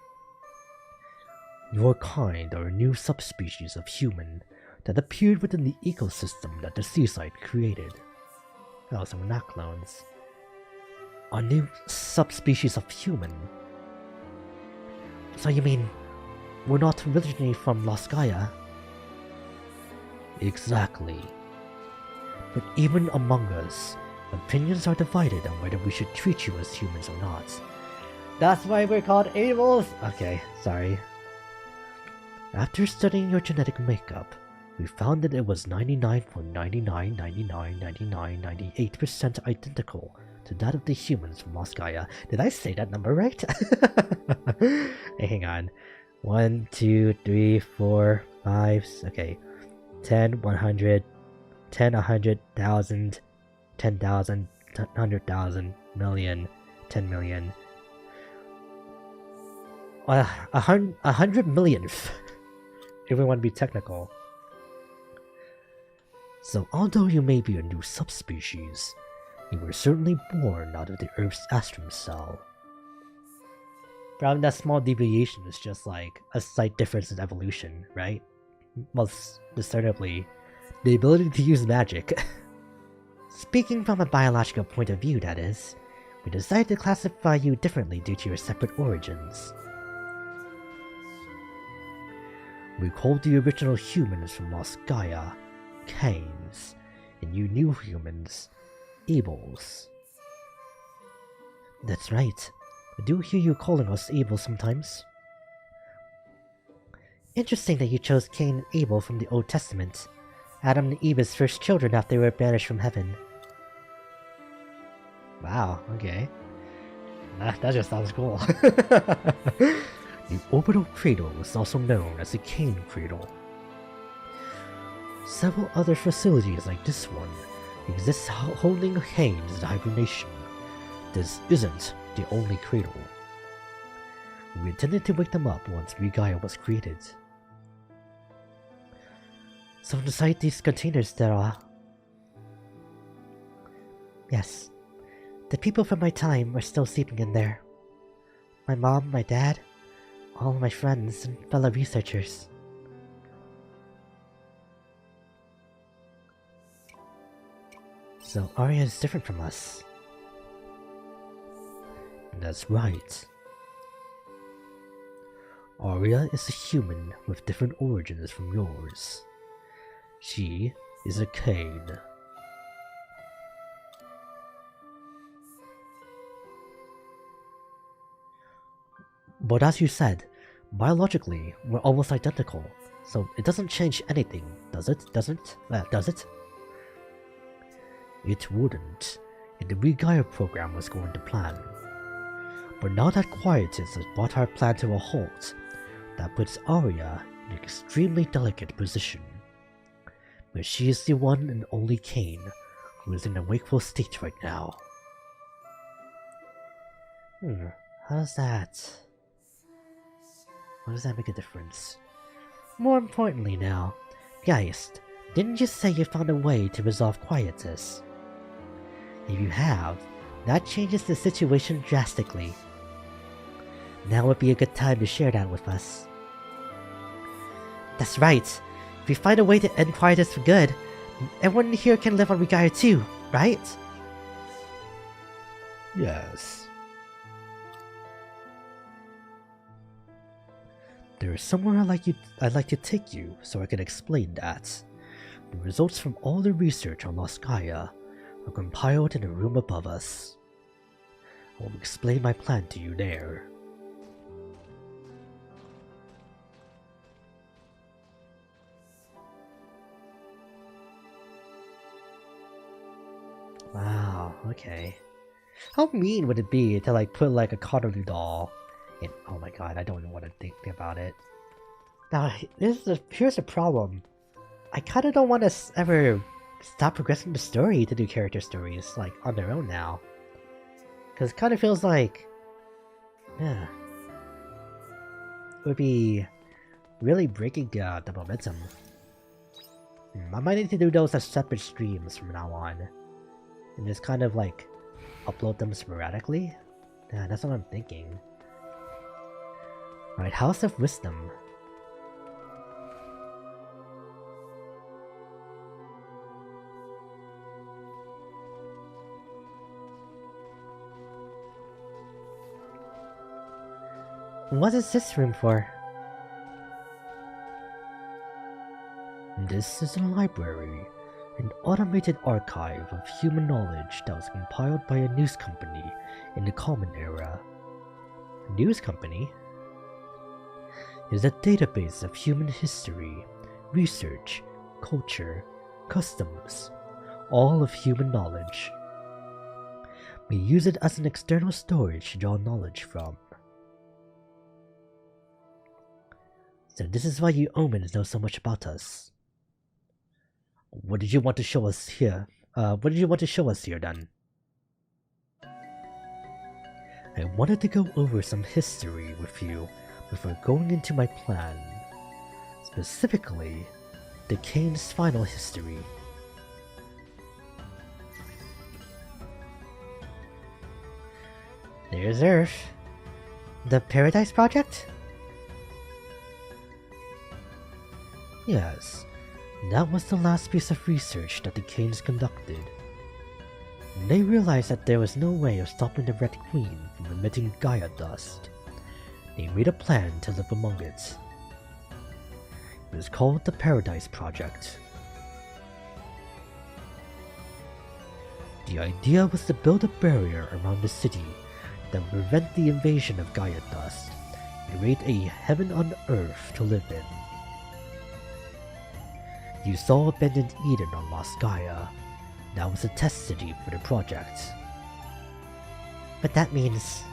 Your kind are a new subspecies of human that appeared within the ecosystem that the Seaslight created. Oh, so we're not clones. A new subspecies of human. So you mean we're not originally from Lost Gaia? Exactly. But even among us, opinions are divided on whether we should treat you as humans or not. That's why we're called Abels! Okay, sorry. After studying your genetic makeup, we found that it was 99.99999998% identical to that of the humans from Lost Gaia. Did I say that number right? Hey, hang on. 1, 2, 3, 4, 5, okay. 10, 100, 10, 100,000, 10,000, 100,000, million, 10 million. 100 millionth, if we want to be technical. So although you may be a new subspecies, you were certainly born out of the Earth's astrum cell. Probably that small deviation is just like a slight difference in evolution, right? Most discernibly, the ability to use magic. Speaking from a biological point of view, that is, we decided to classify you differently due to your separate origins. We called the original humans from Lost Gaia Cains, and you new humans Abels. That's right. I do hear you calling us Abel sometimes. Interesting that you chose Cain and Abel from the Old Testament. Adam and Eve's first children after they were banished from heaven. Wow, okay. That just sounds cool. The Orbital Cradle is also known as the Cain Cradle. Several other facilities like this one exist holding Cains in hibernation. This isn't the only cradle. We intended to wake them up once Gaia was created. So inside these containers there are... Yes, the people from my time are still sleeping in there. My mom, my dad, all my friends and fellow researchers. So Aria is different from us. That's right. Aria is a human with different origins from yours. She is a Cain. But as you said, biologically, we're almost identical, so it doesn't change anything, does it? Does it? It wouldn't, if the Gaia program was going to plan. But now that Quietus has brought our plan to a halt, that puts Aria in an extremely delicate position. But she is the one and only Cain who is in a wakeful state right now. How does that make a difference? More importantly now, Geist, didn't you say you found a way to resolve Quietus? If you have, that changes the situation drastically. Now would be a good time to share that with us. That's right. If we find a way to end Quietus for good, everyone here can live on Gaia too, right? Yes. There is somewhere I'd like to take you so I can explain that. The results from all the research on Lost Gaia are compiled in a room above us. I will explain my plan to you there. Wow, okay. How mean would it be to like put like a Cotterly doll in... Oh my god, I don't even want to think about it. Now, here's the problem. I kind of don't want to ever stop progressing the story to do character stories, like, on their own now. Because it kind of feels like... Yeah. It would be really breaking the momentum. I might need to do those as separate streams from now on. And just kind of like upload them sporadically? Yeah, that's what I'm thinking. Alright, House of Wisdom. What is this room for? This is a library, an automated archive of human knowledge that was compiled by a news company in the Common Era. A news company? It is a database of human history, research, culture, customs, all of human knowledge. We use it as an external storage to draw knowledge from. So this is why you omens know so much about us. What did you want to show us here? Then? I wanted to go over some history with you before going into my plan. Specifically, the Cains' final history. There's Earth. The Paradise Project? Yes, that was the last piece of research that the Cains conducted. They realized that there was no way of stopping the Red Queen from emitting Gaia dust. They made a plan to live among it. It was called the Paradise Project. The idea was to build a barrier around the city that would prevent the invasion of Gaia dust and create a heaven on Earth to live in. You saw abandoned Eden on Lost Gaia. That was a test city for the project. But that means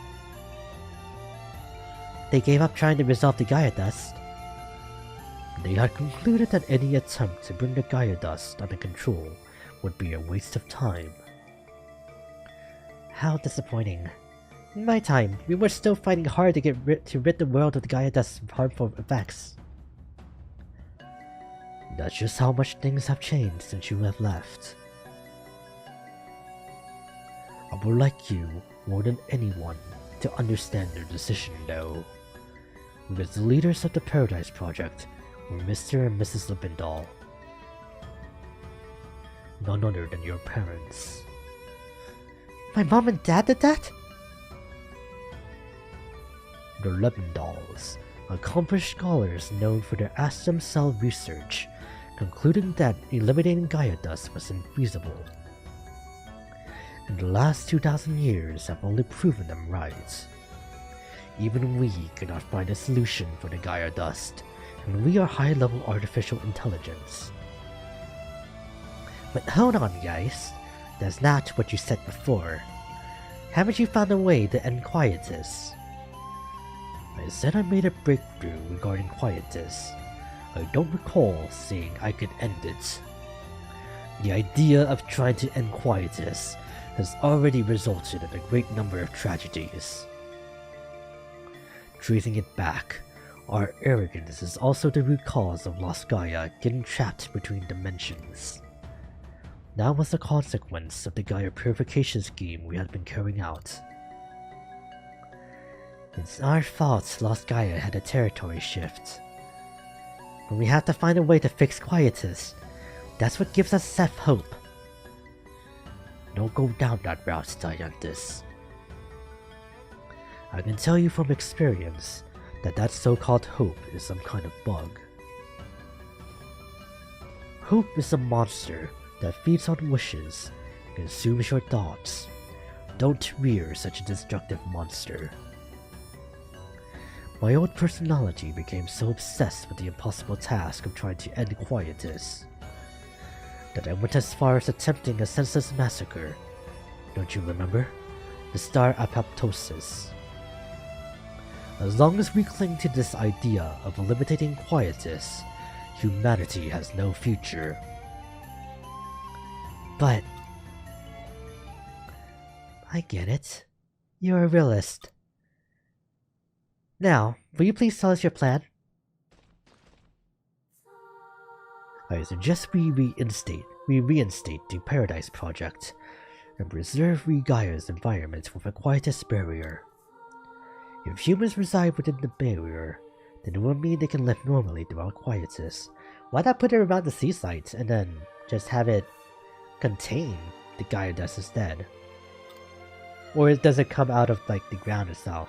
they gave up trying to resolve the Gaia dust. They had concluded that any attempt to bring the Gaia dust under control would be a waste of time. How disappointing. In my time, we were still fighting hard to rid the world of the Gaia dust's harmful effects. That's just how much things have changed since you have left. I would like you, more than anyone, to understand their decision though. Because the leaders of the Paradise Project were Mr. and Mrs. Lippendal. None other than your parents. My mom and dad did that? The Lippendals, accomplished scholars known for their stem cell research, concluding that eliminating Gaia dust was infeasible. And the last 2,000 years have only proven them right. Even we could not find a solution for the Gaia dust, and we are high-level artificial intelligence. But hold on, guys. That's not what you said before. Haven't you found a way to end Quietus? I said I made a breakthrough regarding Quietus. I don't recall saying I could end it. The idea of trying to end Quietus has already resulted in a great number of tragedies. Tracing it back, our arrogance is also the root cause of Lost Gaia getting trapped between dimensions. That was the consequence of the Gaia purification scheme we had been carrying out. It's our fault Lost Gaia had a territory shift. But we have to find a way to fix Quietus. That's what gives us Seth hope. Don't go down that route, Dianthus. I can tell you from experience that so-called hope is some kind of bug. Hope is a monster that feeds on wishes and consumes your thoughts. Don't rear such a destructive monster. My old personality became so obsessed with the impossible task of trying to end Quietus that I went as far as attempting a senseless massacre. Don't you remember? The Star Apoptosis. As long as we cling to this idea of eliminating Quietus, humanity has no future. But I get it. You're a realist. Now, will you please tell us your plan? I suggest we reinstate the Paradise Project and preserve Gaia's environment with a Quietus barrier. If humans reside within the barrier, then it will mean they can live normally throughout Quietus. Why not put it around the Seaslight and then just have it contain the Gaia dust instead? Or does it come out of like the ground itself?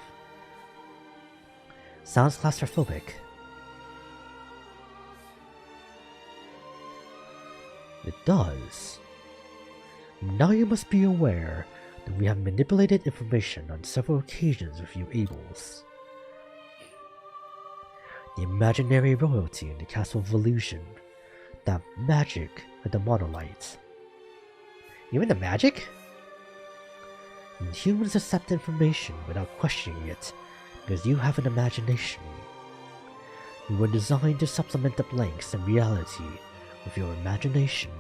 Sounds claustrophobic. It does. Now you must be aware that we have manipulated information on several occasions with you Abels. The imaginary royalty in the Castle of Illusion, that magic with the monolites. Even the magic? And humans accept information without questioning it because you have an imagination. You were designed to supplement the blanks in reality with your imagination.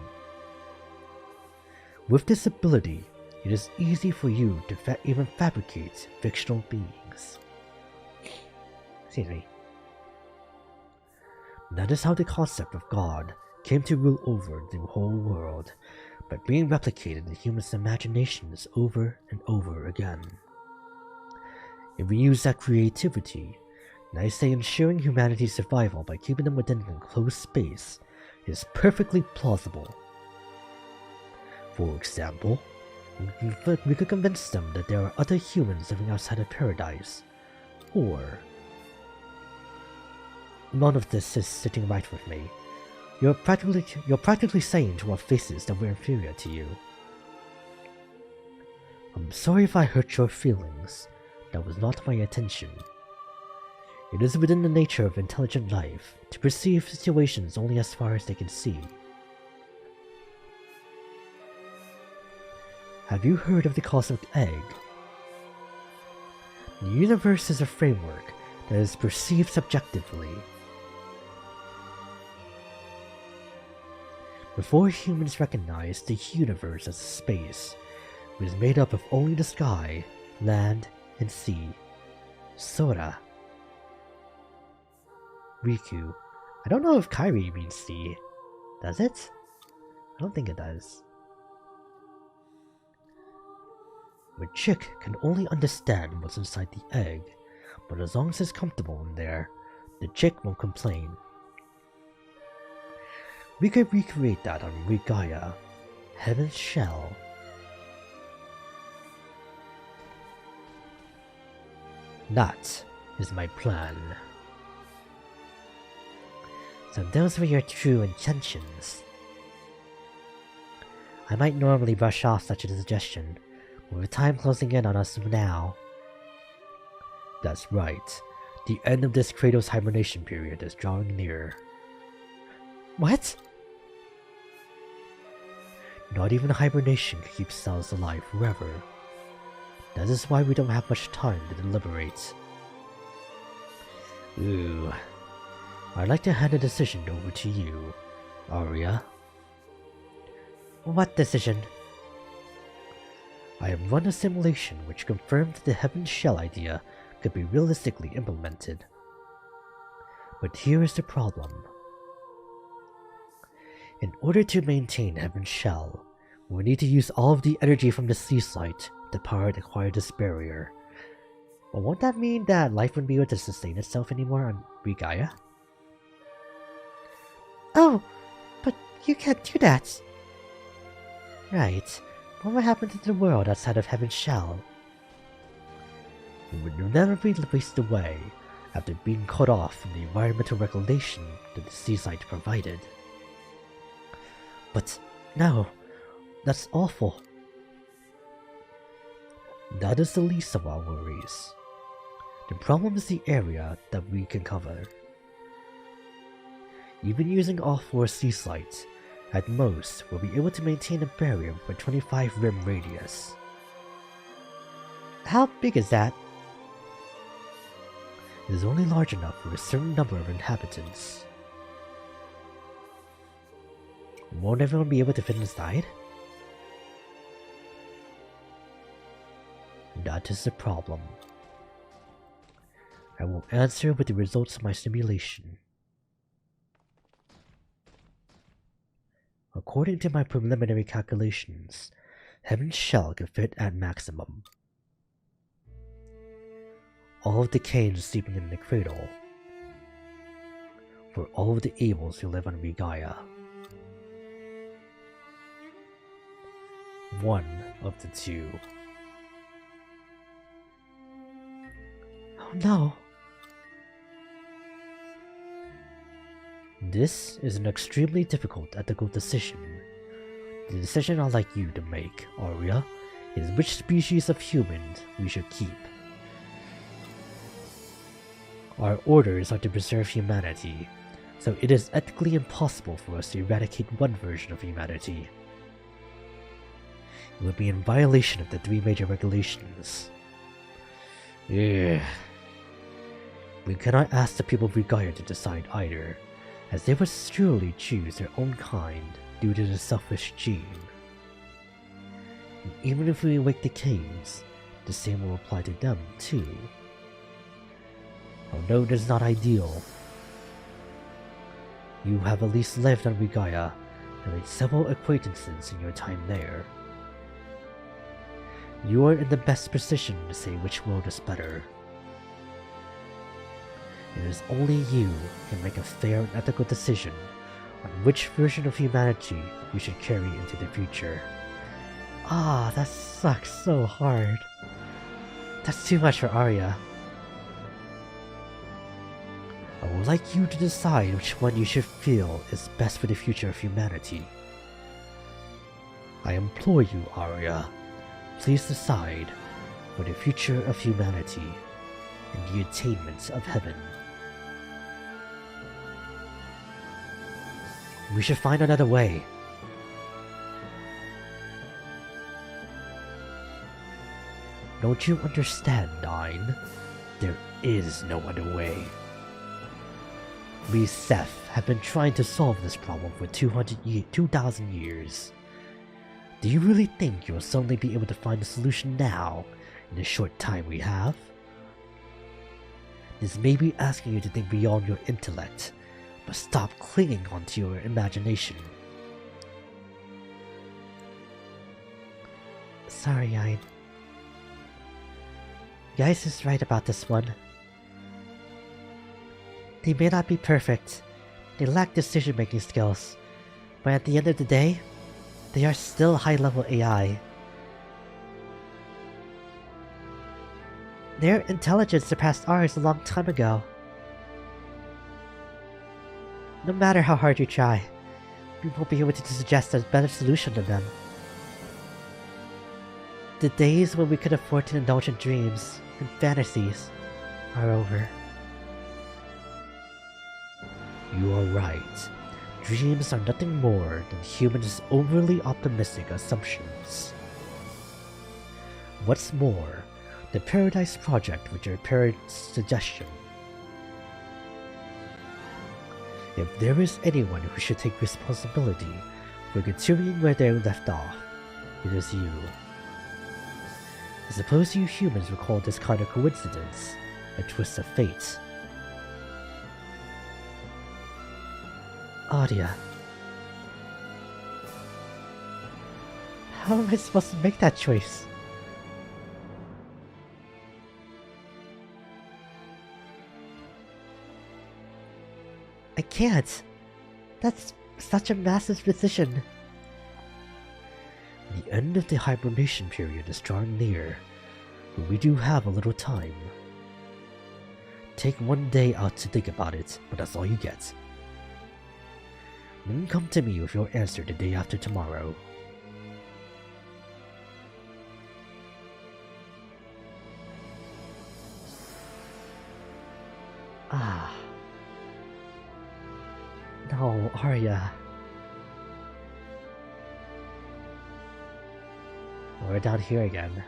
With this ability, it is easy for you to even fabricate fictional beings. Excuse me. That is how the concept of God came to rule over the whole world, by being replicated in humans' imaginations over and over again. If we use that creativity, and I say ensuring humanity's survival by keeping them within an enclosed space, is perfectly plausible. For example, we could convince them that there are other humans living outside of paradise, or... None of this is sitting right with me. You're practically saying to our faces that we're inferior to you. I'm sorry if I hurt your feelings. That was not my intention. It is within the nature of intelligent life to perceive situations only as far as they can see. Have you heard of the cosmic egg? The universe is a framework that is perceived subjectively. Before humans recognized the universe as a space, it was made up of only the sky, land, and sea. Sora. Riku. I don't know if Kairi means sea. Does it? I don't think it does. A chick can only understand what's inside the egg, but as long as it's comfortable in there, the chick won't complain. We could recreate that on Gaia, Heaven's Shell. That is my plan. So those were your true intentions. I might normally brush off such a suggestion, but with time closing in on us now... That's right. The end of this Kratos hibernation period is drawing near. What? Not even hibernation can keep cells alive forever. That is why we don't have much time to deliberate. Ooh. I'd like to hand the decision over to you, Aria. What decision? I have run a simulation which confirmed that the Heaven's Shell idea could be realistically implemented. But here is the problem. In order to maintain Heaven's Shell, we need to use all of the energy from the Seaslight to power the Quietus barrier. But won't that mean that life wouldn't be able to sustain itself anymore on Gaia? Oh, but you can't do that. Right. What would happen to the world outside of Heaven's Shell? It would never be wasted away after being cut off from the environmental regulation that the Seaslight provided. But no, that's awful. That is the least of our worries. The problem is the area that we can cover. Even using all 4 Seaslights, at most, we'll be able to maintain a barrier with a 25 rim radius. How big is that? It is only large enough for a certain number of inhabitants. Won't everyone be able to fit inside? That is the problem. I will answer with the results of my simulation. According to my preliminary calculations, Heaven's Shell can fit at maximum. All of the Cains sleeping in the cradle. For all of the Abels who live on Gaia. One of the 2. Oh no! This is an extremely difficult ethical decision. The decision I'd like you to make, Aria, is which species of humans we should keep. Our orders are to preserve humanity, so it is ethically impossible for us to eradicate one version of humanity. It would be in violation of the 3 major regulations. We cannot ask the people of Vergilius to decide either, as they would surely choose their own kind due to the selfish gene. And even if we awake the Cains, the same will apply to them too. Although it is not ideal, you have at least lived on Vergilius and made several acquaintances in your time there. You are in the best position to say which world is better. It is only you who can make a fair and ethical decision on which version of humanity you should carry into the future. Ah, that sucks so hard. That's too much for Aria. I would like you to decide which one you should feel is best for the future of humanity. I implore you, Aria, please decide for the future of humanity and the attainment of heaven. We should find another way. Don't you understand, Nine? There is no other way. We Seth have been trying to solve this problem for 2,000 years. Do you really think you'll suddenly be able to find a solution now, in the short time we have? This may be asking you to think beyond your intellect, but stop clinging onto your imagination. Sorry, Geiss is right about this one. They may not be perfect, they lack decision-making skills, but at the end of the day, they are still high-level AI. Their intelligence surpassed ours a long time ago. No matter how hard you try, we won't be able to suggest a better solution than them. The days when we could afford to indulge in dreams and fantasies are over. You are right. Dreams are nothing more than humans' overly optimistic assumptions. What's more, the Paradise Project was your parents' suggestion. If there is anyone who should take responsibility for continuing where they left off, it is you. I suppose you humans would call this kind of coincidence a twist of fate. Aria. How am I supposed to make that choice? I can't. That's such a massive decision. The end of the hibernation period is drawing near, but we do have a little time. Take one day out to think about it, but that's all you get. Then come to me with your answer the day after tomorrow. Ah. No, Aria. We're down here again.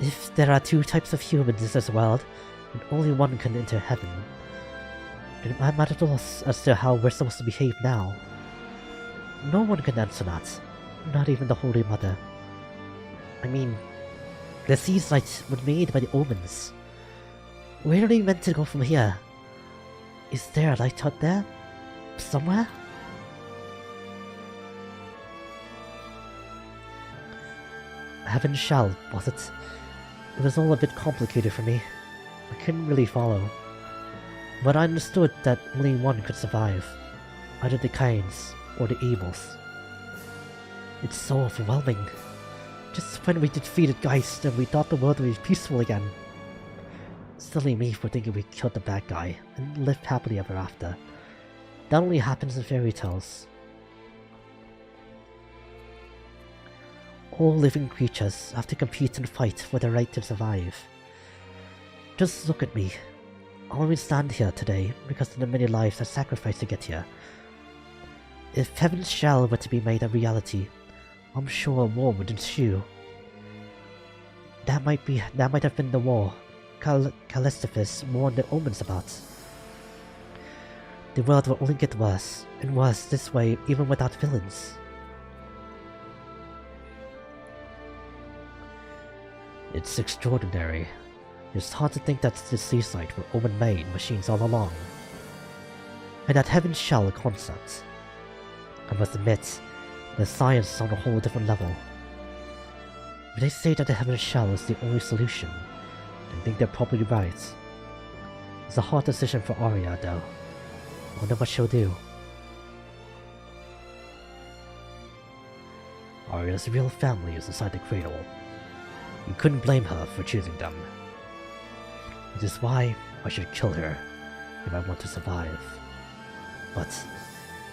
If there are 2 types of humans in this world, and only one can enter heaven, then I might as well as to how we're supposed to behave now. No one can answer that, not even the Holy Mother. I mean, the Seaslight was made by the Omens. Where are we meant to go from here? Is there a light out there? Somewhere? Heaven shall, was it? It was all a bit complicated for me. I couldn't really follow. But I understood that only one could survive. Either the Cains or the Abels. It's so overwhelming. Just when we defeated Geist and we thought the world would be peaceful again. Silly me for thinking we killed the bad guy and lived happily ever after. That only happens in fairy tales. All living creatures have to compete and fight for the right to survive. Just look at me. I only stand here today because of the many lives I sacrificed to get here. If Heaven's Shell were to be made a reality, I'm sure a war would ensue. That might have been the war Callistophus warned the omens about. The world will only get worse, and worse this way even without villains. It's extraordinary. It's hard to think that the Seaslight were omen-made machines all along. And that Heaven's Shell a concept. I must admit, the science is on a whole different level. If they say that the Heaven's Shell is the only solution, I think they're probably right. It's a hard decision for Aria, though. I wonder what she'll do. Aria's real family is inside the cradle. You couldn't blame her for choosing them. Which is why I should kill her if I want to survive. But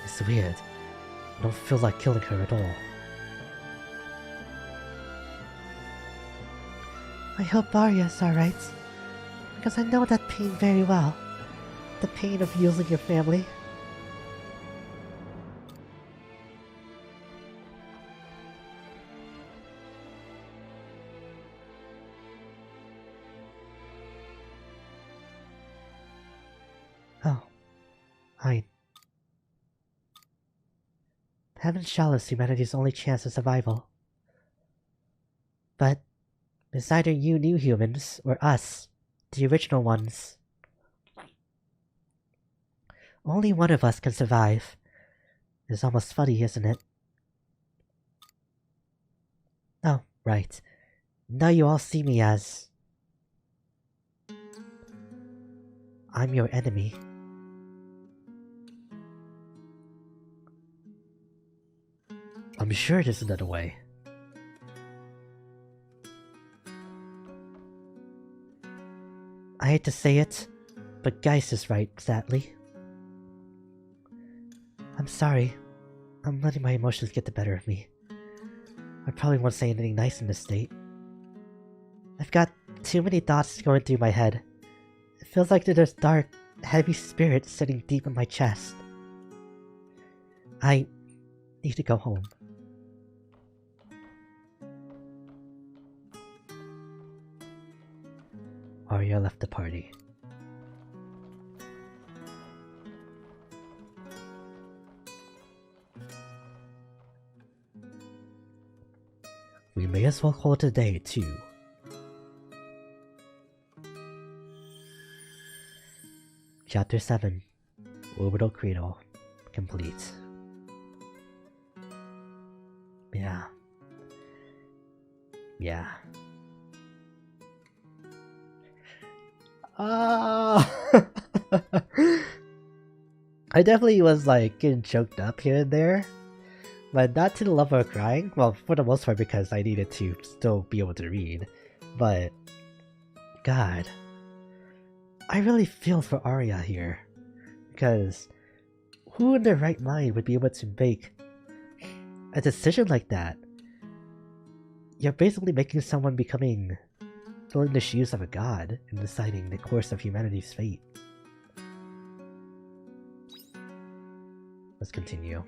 it's weird. I don't feel like killing her at all. I hope Aria's alright. Because I know that pain very well. The pain of losing your family. Oh. Fine. Heaven's Shell is humanity's only chance of survival. But it's either you new humans, or us, the original ones. Only one of us can survive. It's almost funny, isn't it? Oh, right. Now you all see me as... I'm your enemy. I'm sure there's another way. I hate to say it, but Geist is right, sadly. I'm sorry. I'm letting my emotions get the better of me. I probably won't say anything nice in this state. I've got too many thoughts going through my head. It feels like there's dark, heavy spirit sitting deep in my chest. I need to go home. Aria left the party. We may as well call it a day, too. Chapter 7. Orbital Cradle. Complete. Yeah. Yeah. I definitely was like getting choked up here and there, but not to the level of crying. Well, for the most part because I needed to still be able to read. But God, I really feel for Aria here, because who in their right mind would be able to make a decision like that? You're basically making someone filling the shoes of a god and deciding the course of humanity's fate. Let's continue.